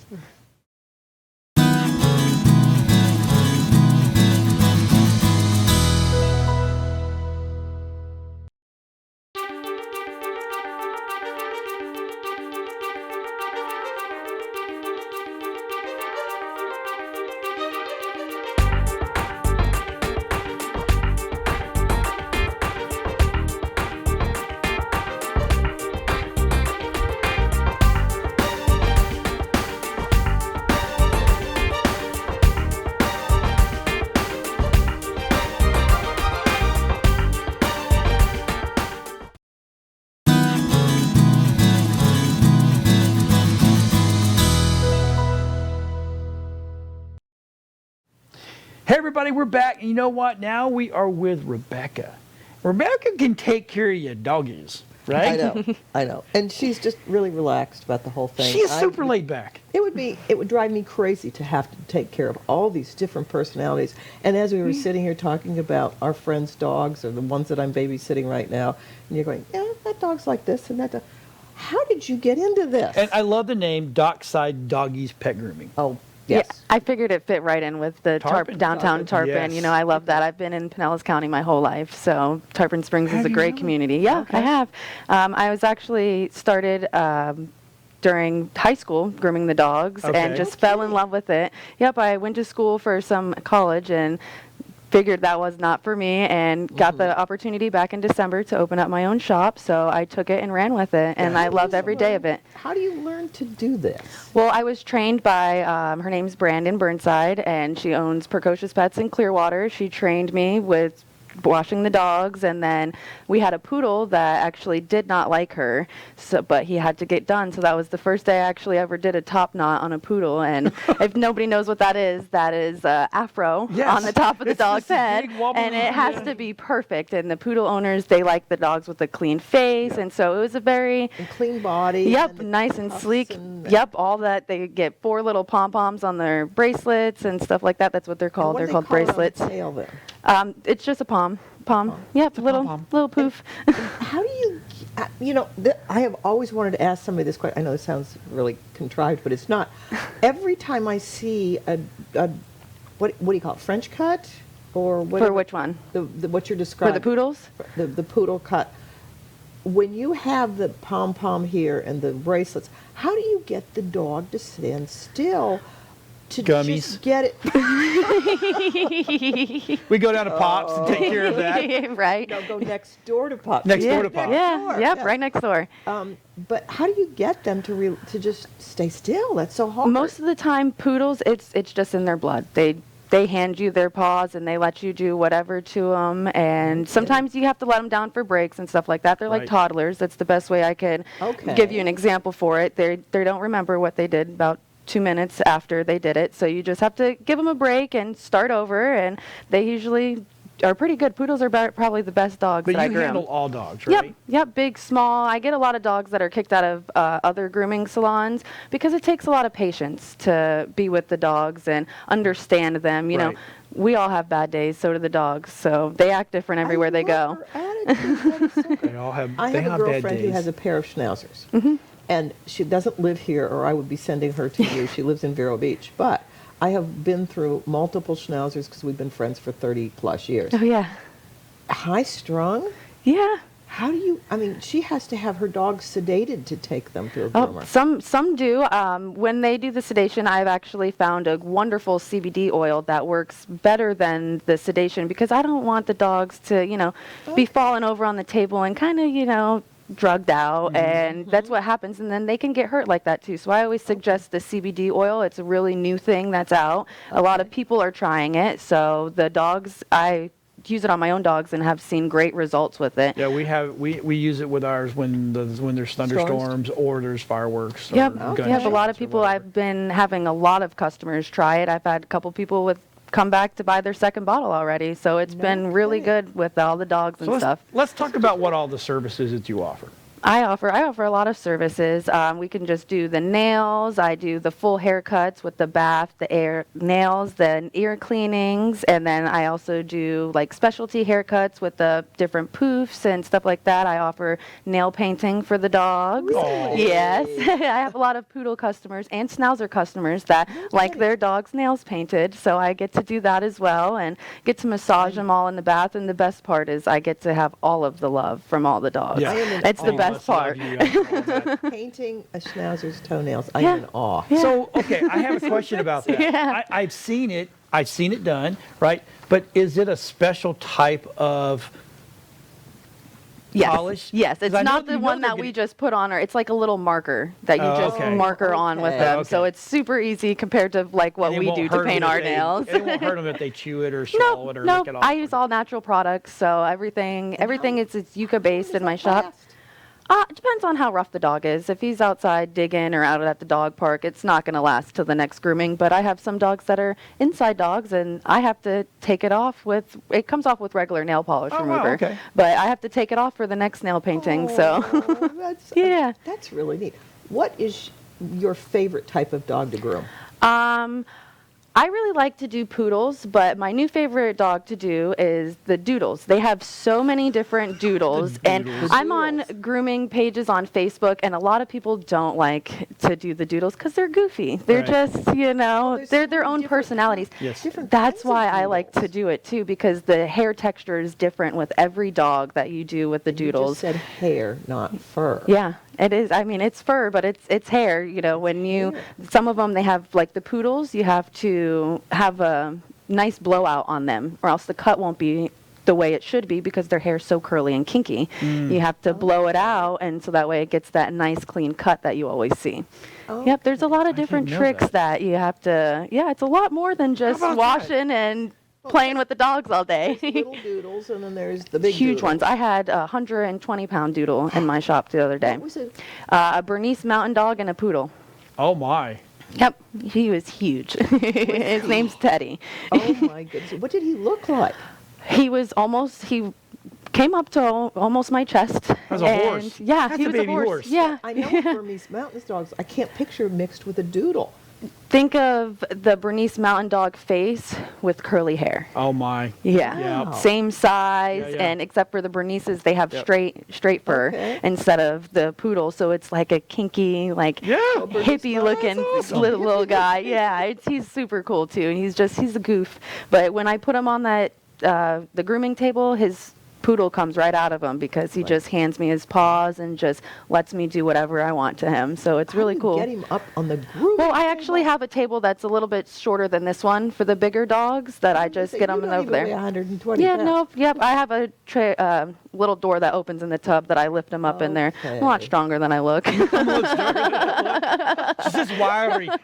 Hey, everybody, we're back. And you know what? Now we are with Rebecca. Rebecca can take care of your doggies, right? I know. And she's just really relaxed about the whole thing. She's super laid back. It would drive me crazy to have to take care of all these different personalities. And as we were sitting here talking about our friends' dogs, or the ones that I'm babysitting right now, and you're going, yeah, that dog's like this and that dog. How did you get into this? And I love the name Dockside Doggies Pet Grooming. Oh, yes. Yeah, I figured it fit right in with the Tarpon. downtown Tarpon. Yes. You know, I love that. I've been in Pinellas County my whole life, so Tarpon Springs is a great community. Yeah, I have. I was actually started during high school grooming the dogs and just fell in love with it. Yep, I went to school for some college and figured that was not for me, and got the opportunity back in December to open up my own shop, so I took it and ran with it, and I love every day of it. How do you learn to do this? Well, I was trained by, her name's Brandon Burnside, and she owns Precocious Pets in Clearwater. She trained me with washing the dogs, and then we had a poodle that actually did not like her, but he had to get done, so that was the first day I actually ever did a top knot on a poodle. And if nobody knows what that is afro on the top of the dog's head, and it has to be perfect. And the poodle owners, they like the dogs with a clean face, and so it was a very clean body. Yep, nice and sleek. Yep, all that. They get 4 little pom-poms on their bracelets and stuff like that. That's what they're called. They're called bracelets. Tail, then? It's just a pom. Yep, little poof. How do you, I have always wanted to ask somebody this question. I know this sounds really contrived, but it's not. Every time I see a what do you call it, French cut? Or what? For which one? The what you're describing. For the poodles? The poodle cut. When you have the pom-pom here and the bracelets, how do you get the dog to stand still? To Gummies. Just get it. We go down to Pops and take care of that. Right. No, go next door to Pops. Next door to Pops. Yeah, right next door. But how do you get them to just stay still? That's so hard. Most of the time, poodles, it's just in their blood. They hand you their paws and they let you do whatever to them. And sometimes you have to let them down for breaks and stuff like that. They're like toddlers. That's the best way I could give you an example for it. They don't remember what they did about 2 minutes after they did it. So you just have to give them a break and start over. And they usually are pretty good. Poodles are probably the best dogs that I groom. But you handle all dogs, right? Yep, big, small. I get a lot of dogs that are kicked out of other grooming salons because it takes a lot of patience to be with the dogs and understand them. You know, we all have bad days, so do the dogs. So they act different everywhere they go. They all have. I have a girlfriend who has a pair of Schnauzers. And she doesn't live here, or I would be sending her to you. She lives in Vero Beach. But I have been through multiple Schnauzers because we've been friends for 30 plus years. Oh, yeah. High strung? Yeah. How do you, she has to have her dogs sedated to take them to a groomer. Some do. When they do the sedation, I've actually found a wonderful CBD oil that works better than the sedation because I don't want the dogs to, be falling over on the table and kind of, drugged out, and that's what happens, and then they can get hurt like that too. So I always suggest the CBD oil. It's a really new thing that's out. A lot of people are trying it, so the dogs, I use it on my own dogs and have seen great results with it. Yeah, we use it with ours when there's thunderstorms or there's fireworks. Yep, a lot of people, I've been having a lot of customers try it. I've had a couple people come back to buy their second bottle already. So it's been really good with all the dogs and stuff. Let's talk about what all the services that you offer. I offer a lot of services. We can just do the nails. I do the full haircuts with the bath, the nails, the ear cleanings, and then I also do like specialty haircuts with the different poofs and stuff like that. I offer nail painting for the dogs. Really? Yes, I have a lot of poodle customers and Schnauzer customers that like their dogs' nails painted, so I get to do that as well and get to massage them all in the bath. And the best part is I get to have all of the love from all the dogs. Yeah. It's the best part. Painting a Schnauzer's toenails, I'm in awe. So, okay, I have a question about that. I've seen it done, right? But is it a special type of polish? Yes, it's not the one that we just put on, or it's like a little marker that you just marker on with them. So it's super easy compared to like what we do to paint our nails. It won't hurt them if they chew it or swallow it or lick it off. I use all natural products, so everything is it's yucca based in my shop. It depends on how rough the dog is. If he's outside digging or out at the dog park, it's not going to last till the next grooming. But I have some dogs that are inside dogs, and I have to take it off with, it comes off with regular nail polish Oh, wow, remover. okay. But I have to take it off for the next nail painting, so. Oh, that's, Yeah. That's really neat. What is your favorite type of dog to groom? I really like to do poodles, but my new favorite dog to do is the doodles. They have so many different doodles, and I'm on grooming pages on Facebook, and a lot of people don't like to do the doodles because they're goofy. They're Right. just, you know, there's they're so their many own different- personalities. Yes. Different That's kinds of why I like to doodles. do it too, because the hair texture is different with every dog that you do with the You doodles. just said hair, not fur. Yeah, it is. I mean, it's fur, but it's hair. You know, when you, some of them, they have, like the poodles, you have to have a nice blowout on them, or else the cut won't be the way it should be because their hair's so curly and kinky. You have to blow it out, and so that way it gets that nice clean cut that you always see. Yep, there's a lot of different didn't know tricks that you have to, yeah, it's a lot more than just about that? washing and playing with the dogs all day. There's little doodles, and then there's the big Huge doodle. ones. I had a 120-pound doodle in my shop the other day. What was it? A Bernese mountain dog and a poodle. Oh my. Yep, he was huge. His name's Teddy. Oh my goodness. What did he look like? He came up to almost my chest. That's a and horse. Yeah, That's he a was baby a horse. horse. Yeah. I know Burmese mountain dogs. I can't picture mixed with a doodle. Think of the Bernese mountain dog face with curly hair. Oh my. Yeah. Yeah. Same size, Yeah, yeah. and except for the Berneses, they have Yep. straight fur Okay. instead of the poodle. So it's like a kinky, like Yeah. hippie looking That's awesome. little guy. Yeah, he's super cool too. He's a goof. But when I put him on that the grooming table, his poodle comes right out of him because he just hands me his paws and just lets me do whatever I want to him. So it's really How do you cool. Get him up on the grooming Well, I table? actually have a table that's a little bit shorter than this one for the bigger dogs that I just Say, get you them don't over even there. weigh 120 Yeah, pounds. no, yep. I have a little door that opens in the tub that I lift them up in there. I'm a lot Okay. stronger than I look. She's just wiry. I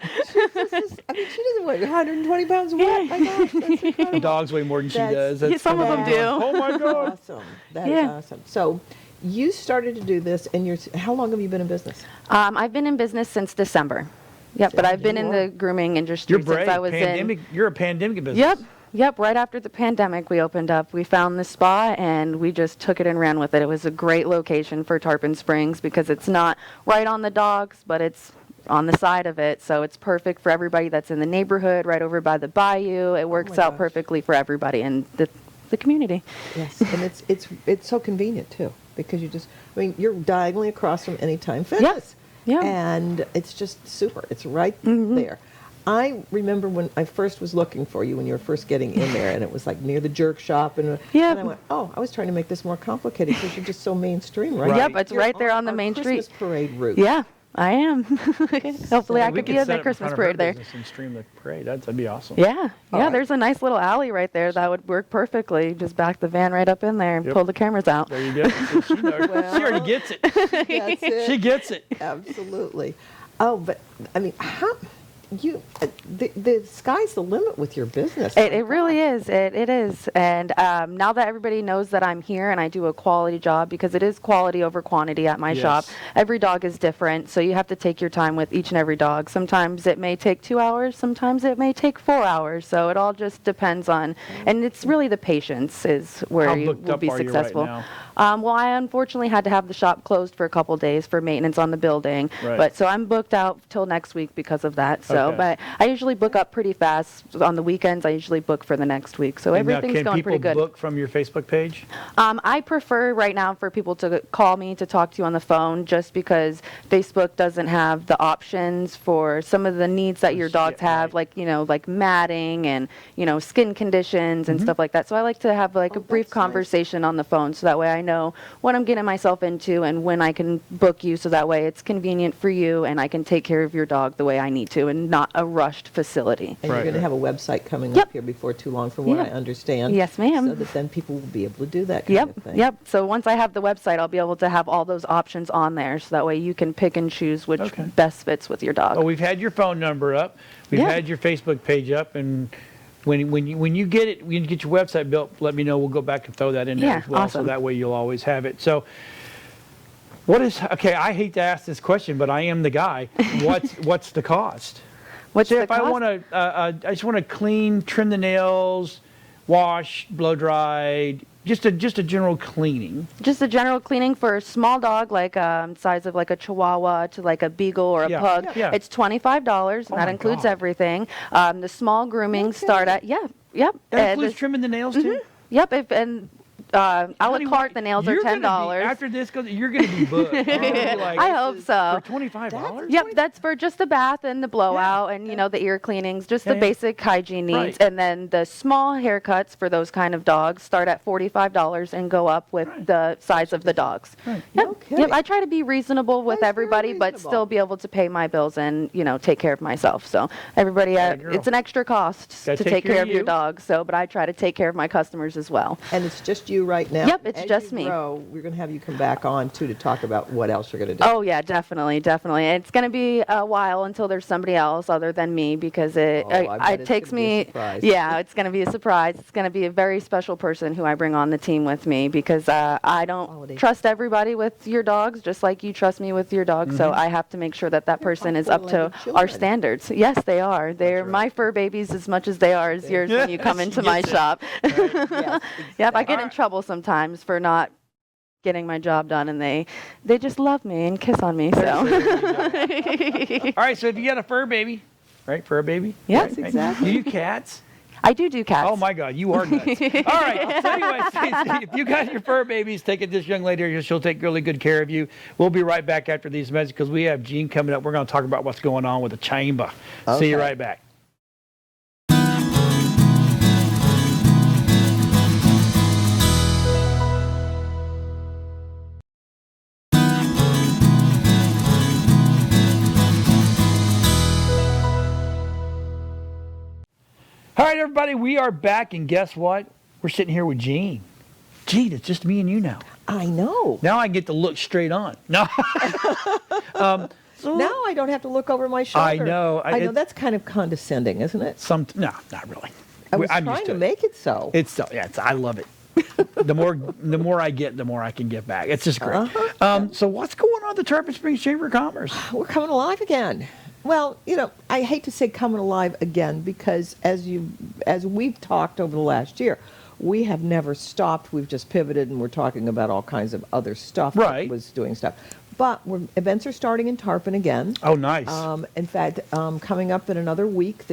mean, she doesn't weigh 120 pounds. What? My gosh, that's The incredible. dogs weigh more than she That's- does. That's Some of them kinda do. fun. Oh my god. Awesome. That is Yeah. awesome. So, you started to do this, and how long have you been in business? I've been in business since December. Yep, but I've been in the grooming industry You're brave. since I was Pandemic. You're a pandemic business. Yep, right after the pandemic, we opened up. We found this spot, and we just took it and ran with it. It was a great location for Tarpon Springs because it's not right on the docks, but it's on the side of it, so it's perfect for everybody that's in the neighborhood, right over by the bayou. It works out gosh. perfectly for everybody in the community. Yes, and it's so convenient too because you're diagonally across from Anytime Fitness. Yeah. And it's just super. It's right there. I remember when I first was looking for you when you were first getting in there, and it was like near the jerk shop, and Yep. I went, oh, I was trying to make this more complicated because you're just so mainstream, right? Right. Yep, it's You're right there on the our main Christmas street. parade route. Yeah, I am. Hopefully, I We could be could at set the up in Christmas front of her parade there. business and stream the parade. That'd be awesome. Yeah, All yeah. right. There's a nice little alley right there that would work perfectly. Just back the van right up in there and Yep. pull the cameras out. There you go. She, knows. She already gets it. That's it. She gets it. Absolutely. Oh, but I mean, the sky's the limit with your business. It really is. It is. And now that everybody knows that I'm here and I do a quality job, because it is quality over quantity at my Yes. shop. Every dog is different, so you have to take your time with each and every dog. Sometimes it may take 2 hours, sometimes it may take 4 hours. So it all just depends on, and it's really the patience is where How you booked will up be are you right successful. now? Well, I unfortunately had to have the shop closed for a couple days for maintenance on the building. Right. But so I'm booked out till next week because of that. So, Okay. but I usually book up pretty fast. On the weekends, I usually book for the next week. So And now, everything's can going people pretty good. book from your Facebook page? I prefer right now for people to call me to talk to you on the phone, just because Facebook doesn't have the options for some of the needs that your dogs Yeah, have, right. like matting and skin conditions and stuff like that. So I like to have like a brief that's nice. conversation on the phone, so that way I know what I'm getting myself into and when I can book you, so that way it's convenient for you and I can take care of your dog the way I need to and not a rushed facility. And Right, you're going to right. have a website coming Yep. up here before too long, from what Yeah. I understand. Yes, ma'am. So that then people will be able to do that kind Yep, of thing. yep. So once I have the website, I'll be able to have all those options on there, so that way you can pick and choose which Okay. best fits with your dog. Well, we've had your phone number up. We've Yeah. had your Facebook page up, and when you get it, when you get your website built, let me know. We'll go back and throw that in there Yeah, as well, so awesome. that way you'll always have it. So What is, okay, I hate to ask this question, but I am the guy. What's the cost? What's Say the if I cost? want to, I just want to clean, trim the nails, wash, blow dry, just a general cleaning. Just a general cleaning for a small dog, like size of like a Chihuahua to like a Beagle or a Yeah, Pug. yeah. It's $25, and Oh that my includes God. everything. The small grooming start at yep. That includes trimming the nails too? Yep, and a la Honey, carte, the nails are you're gonna $10. be- After this goes, you're going to be booked. You're gonna be like, I hope so. For $25? Yep, that's for just the bath and the blowout and, the ear cleanings, just the yeah. basic hygiene needs. Right. And then the small haircuts for those kind of dogs start at $45 and go up with the size of the dogs. Right. Yep. Okay. Yep, I try to be reasonable with That's very everybody, but reasonable. still be able to pay my bills and, take care of myself. So everybody, girl. it's an extra cost Gotta to take care of your you. dog. So, but I try to take care of my customers as well. And it's just you right now. Yep, it's As just you me. grow, we're going to have you come back on too to talk about what else you're going to do. Oh yeah, definitely. It's going to be a while until there's somebody else other than me because I bet it it's takes gonna be a me. surprise. Yeah, it's going to be a surprise. It's going to be a very special person who I bring on the team with me because I don't Quality. trust everybody with your dogs, just like you trust me with your dog. So I have to make sure that person is up to four-legged our children. standards. Yes, they are. They're my fur babies as much as they are as yours when you come into my Yes. shop. Yes, Yep, I get in trouble sometimes for not getting my job done, and they just love me and kiss on me. So All right, so if you got a fur baby, right? Fur baby? Yes, Right? exactly. Do you cats? I do cats. Oh my God, you are nuts. All right, so anyway, if you got your fur babies, take it this young lady. She'll take really good care of you. We'll be right back after these messages because we have Gene coming up. We're going to talk about what's going on with the chamber. See you Okay. right back. All right, everybody, we are back, and guess what? We're sitting here with Gene. Gene, it's just me and you now. I know. Now I get to look straight on. No. Now I don't have to look over my shoulder. I know. I know that's kind of condescending, isn't it? No, not really. I was I'm trying used to it. make it so. I love it. the more I get, the more I can give back. It's just great. Uh-huh. So what's going on at the Tarpon Springs Chamber of Commerce? We're coming alive again. Well, I hate to say coming alive again because as we've talked over the last year, we have never stopped. We've just pivoted and we're talking about all kinds of other stuff. Right. That was doing stuff. But events are starting in Tarpon again. Oh, nice. In fact, coming up in another week,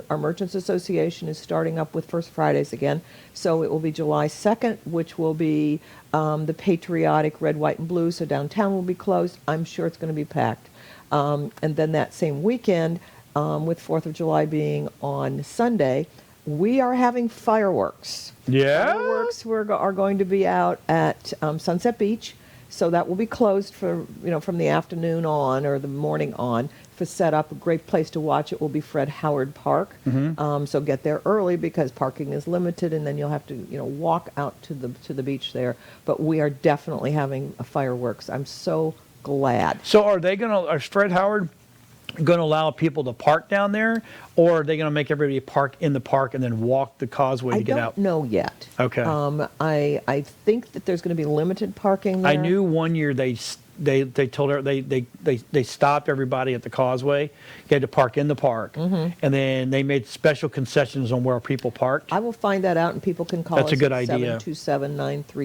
our Merchants Association is starting up with First Fridays again. So it will be July 2nd, which will be the patriotic red, white, and blue. So downtown will be closed. I'm sure it's going to be packed. And then that same weekend, with 4th of July being on Sunday, we are having fireworks. Yeah? Fireworks are going to be out at Sunset Beach. So that will be closed for, from the afternoon on or the morning on for setup. A great place to watch it will be Fred Howard Park. So get there early because parking is limited, and then you'll have to, walk out to the beach there. But we are definitely having fireworks. I'm so glad. So is Fred Howard going to allow people to park down there, or are they going to make everybody park in the park and then walk the causeway to get out? I don't know yet. Okay. I think that there's going to be limited parking there. I knew one year they told her they stopped everybody at the causeway. You had to park in the park, and then they made special concessions on where people parked. I will find that out, and people can call That's us a good at idea.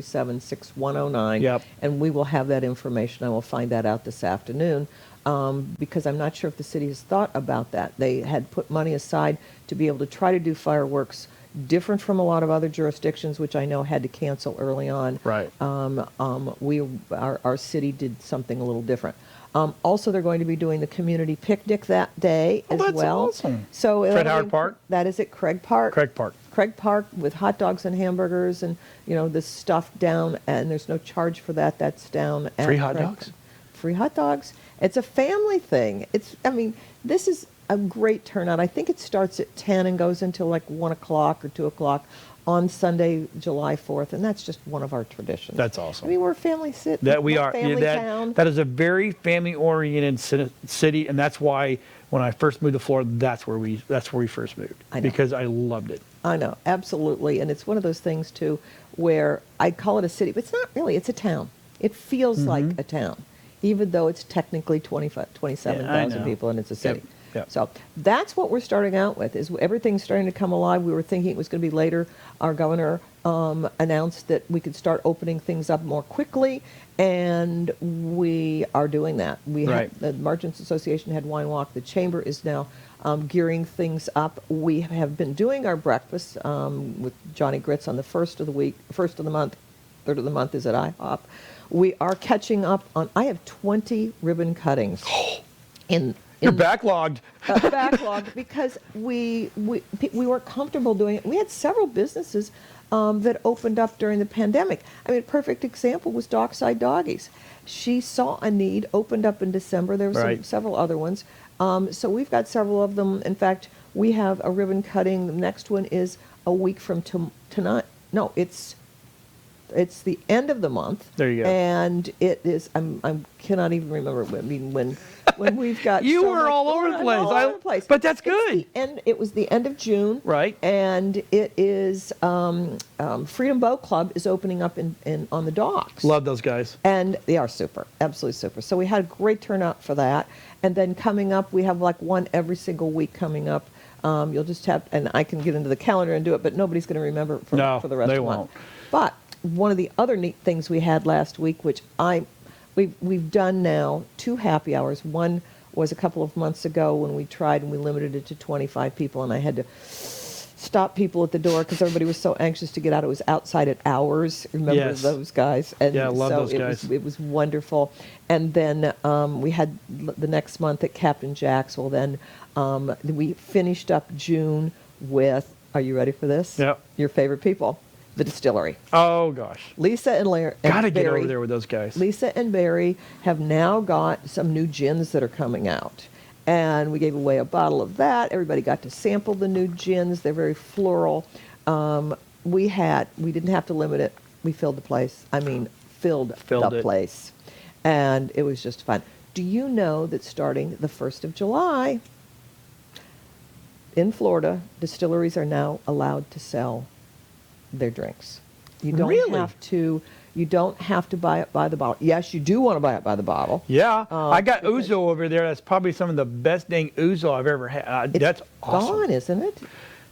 727-937-6109. Yep. And we will have that information. I will find that out this afternoon because I'm not sure if the city has thought about that. They had put money aside to be able to try to do fireworks different from a lot of other jurisdictions, which I know had to cancel early on. Right. Our city did something a little different. Also, they're going to be doing the community picnic that day as that's well. awesome. So Fred Howard Park? That is at Craig Park. Craig Park. Craig Park with hot dogs and hamburgers and this stuff down, and there's no charge for that. That's down at Free hot Craig dogs? Park. Free hot dogs. It's a family thing. This is a great turnout. I think it starts at 10 and goes until like 1 o'clock or 2 o'clock on Sunday, July 4th, and that's just one of our traditions. That's awesome. We're a family city. That we are. Family town. That is a very family-oriented city, and that's why when I first moved to Florida, that's where we first moved. I know. Because I loved it. I know, absolutely. And it's one of those things, too, where I call it a city, but it's not really. It's a town. It feels like a town, even though it's technically 27,000 know. people and it's a city. Yep. So that's what we're starting out with, is everything's starting to come alive. We were thinking it was going to be later. Our governor announced that we could start opening things up more quickly, and we are doing that. Right. The Merchants Association had Wine Walk. The Chamber is now gearing things up. We have been doing our breakfast with Johnny Grits on the first of the month, third of the month is at IHOP. We are catching up on, I have 20 ribbon cuttings You're backlogged. backlogged because we weren't comfortable doing it. We had several businesses that opened up during the pandemic. I mean, a perfect example was Dockside Doggies. She saw a need, opened up in December. There were several other ones. So we've got several of them. In fact, we have a ribbon cutting. The next one is a week from tonight. No, it's the end of the month. There you go. And it is. I cannot even remember. I mean, when we've got You so were much all over going the on, place. all over the place. But that's It's good. the end. It was the end of June. Right. And it is Freedom Boat Club is opening up in on the docks. Love those guys. And they are super, absolutely super. So we had a great turnout for that. And then coming up, we have like one every single week coming up. You'll just have, and I can get into the calendar and do it, but nobody's going to remember for the rest they of the won't. month. But one of the other neat things we had last week, which we've done now 2 happy hours. One was a couple of months ago when we tried and we limited it to 25 people, and I had to stop people at the door because everybody was so anxious to get out. It was outside at hours. Remember Yes. those guys? And Yeah, I love so those guys. it was wonderful. And then we had the next month at Captain Jackswell. Then we finished up June with, are you ready for this? Yep. Your favorite people, the distillery. Oh, gosh. Lisa and Larry. Gotta get over there with those guys. Lisa and Barry have now got some new gins that are coming out. And we gave away a bottle of that. Everybody got to sample the new gins. They're very floral. We didn't have to limit it. We filled the place. I mean, filled the place. And it was just fun. Do you know that starting the 1st of July, in Florida, distilleries are now allowed to sell their drinks? You don't Really? You don't have to buy it by the bottle. Yes, you do want to buy it by the bottle. Yeah. I got because- ouzo over there. That's probably some of the best dang ouzo I've ever had. It's That's awesome. gone, isn't it?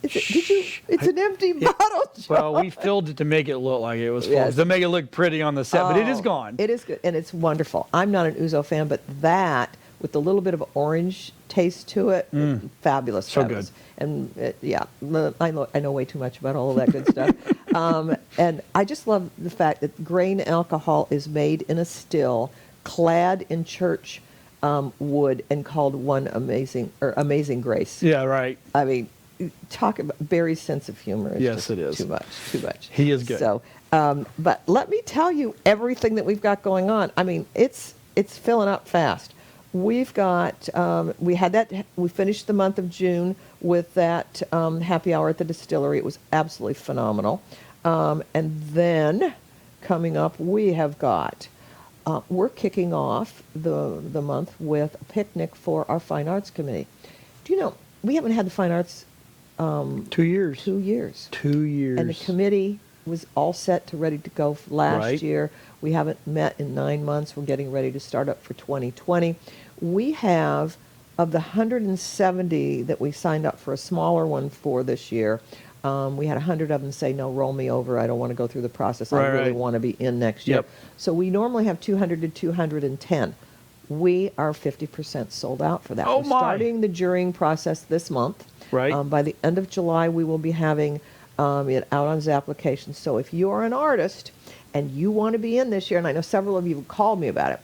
It's an empty bottle. Well, we filled it to make it look like it was full, Yes. to make it look pretty on the set, but it is Oh, gone. It is good, and it's wonderful. I'm not an ouzo fan, but that, with a little bit of orange taste to it, fabulous. So fabulous. And I know way too much about all of that good stuff. And I just love the fact that grain alcohol is made in a still, clad in church wood, and called Amazing Grace. Yeah, right. I mean, talk about Barry's sense of humor. Is Yes, just it is. too much. He is good. So, but let me tell you everything that we've got going on. I mean, it's filling up fast. We've got we finished the month of June with that happy hour at the distillery. It was absolutely phenomenal. And then coming up, we have got we're kicking off the month with a picnic for our Fine Arts Committee. Do you know we haven't had the Fine Arts 2 years. 2 years. 2 years. And the committee was all set to ready to go last Right. year. We haven't met in 9 months. We're getting ready to start up for 2020. We have, of the 170 that we signed up for a smaller one for this year, we had 100 of them say, no, roll me over. I don't want to go through the process. I Right, really right. want to be in next year. Yep. So we normally have 200 to 210. We are 50% sold out for that. Oh, We're my. starting the jurying process this month. Right. By the end of July, we will be having it out on Zapplication. So if you are an artist and you want to be in this year, and I know several of you have called me about it,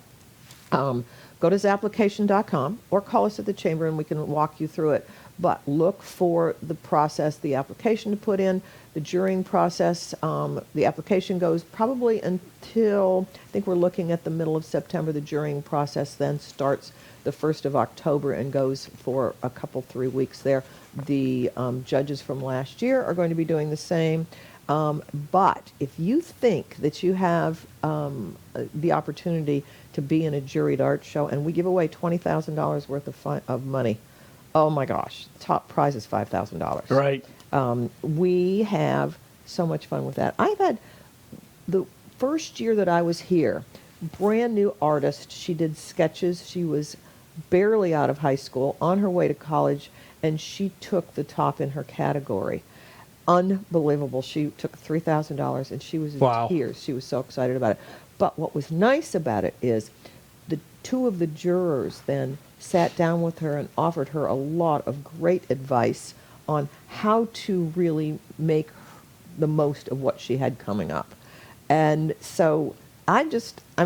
go to zapplication.com or call us at the chamber and we can walk you through it. But look for the process, the application to put in, the jurying process. The application goes probably until, I think we're looking at the middle of September. The jurying process then starts the 1st of October and goes for a couple, 3 weeks there. The judges from last year are going to be doing the same. But if you think that you have the opportunity to be in a juried art show, and we give away $20,000 worth of money, oh my gosh, top prize is $5,000. Right. We have so much fun with that. I've had the first year that I was here, brand new artist. She did sketches. She was barely out of high school, on her way to college, and she took the top in her category. Unbelievable. She took $3,000 and she was in Wow. tears. She was so excited about it. But what was nice about it is the two of the jurors then sat down with her and offered her a lot of great advice on how to really make the most of what she had coming up. And so I'm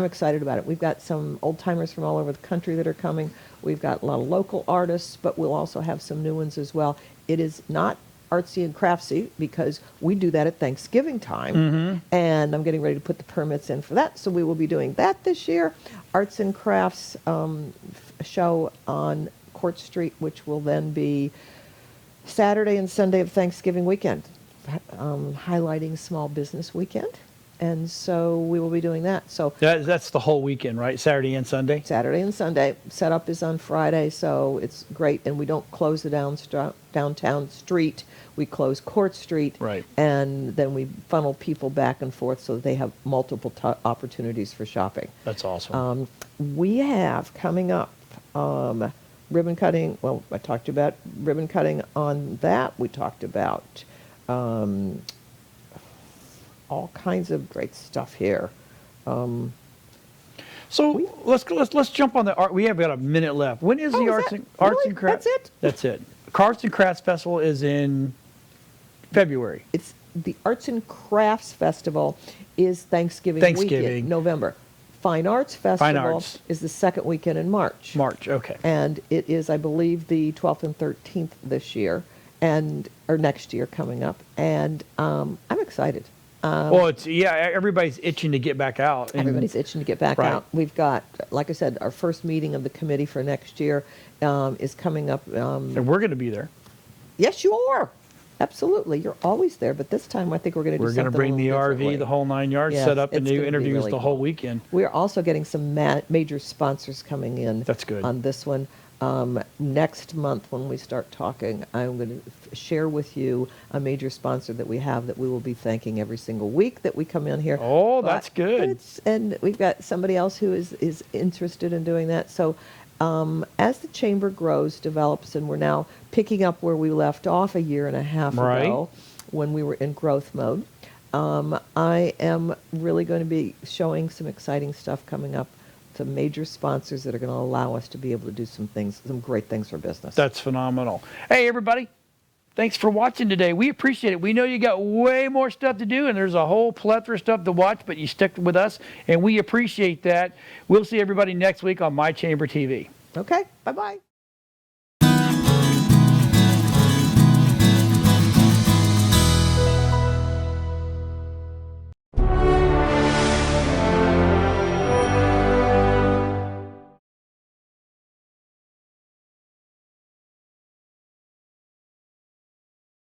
excited about it. We've got some old timers from all over the country that are coming. We've got a lot of local artists, but we'll also have some new ones as well. It is not artsy and craftsy because we do that at Thanksgiving time, and I'm getting ready to put the permits in for that. So we will be doing that this year. Arts and crafts show on Court Street, which will then be Saturday and Sunday of Thanksgiving weekend, highlighting Small Business Weekend. And so we will be doing that. So That's the whole weekend, right? Saturday and Sunday? Saturday and Sunday. Setup is on Friday, so it's great. And we don't close the downtown street. We close Court Street. Right. And then we funnel people back and forth so that they have multiple opportunities for shopping. That's awesome. We have coming up ribbon cutting. Well, I talked to you about ribbon cutting on that. We talked about all kinds of great stuff here. So let's jump on the art. We have got a minute left. When is the is arts that- and really? crafts? That's it? That's it. Arts and Crafts Festival is in February. It's the Arts and Crafts Festival is Thanksgiving weekend, November. Fine Arts Festival Arts. is the second weekend in March. March, okay. And it is, I believe, the 12th and 13th this year, or next year coming up. And I'm excited. Well, everybody's itching to get back out. And Everybody's itching to get back Right. out. We've got, like I said, our first meeting of the committee for next year is coming up. and we're going to be there. Yes, you are. Absolutely. You're always there. But this time I think we're going to do We're something going to bring a the little RV, differently. the whole 9 yards, Yes, set up and it's do gonna be interviews really the whole cool. weekend. We're also getting some major sponsors coming in. That's good. On this one. Next month when we start talking, I'm going to share with you a major sponsor that we have that we will be thanking every single week that we come in here. Oh, that's good. And we've got somebody else who is interested in doing that. So as the chamber grows, develops, and we're now picking up where we left off a year and a half Right. ago when we were in growth mode, I am really going to be showing some exciting stuff coming up. Some major sponsors that are going to allow us to be able to do some great things for business. That's phenomenal. Hey, everybody. Thanks for watching today. We appreciate it. We know you got way more stuff to do, and there's a whole plethora of stuff to watch, but you stick with us, and we appreciate that. We'll see everybody next week on My Chamber TV. Okay, bye-bye.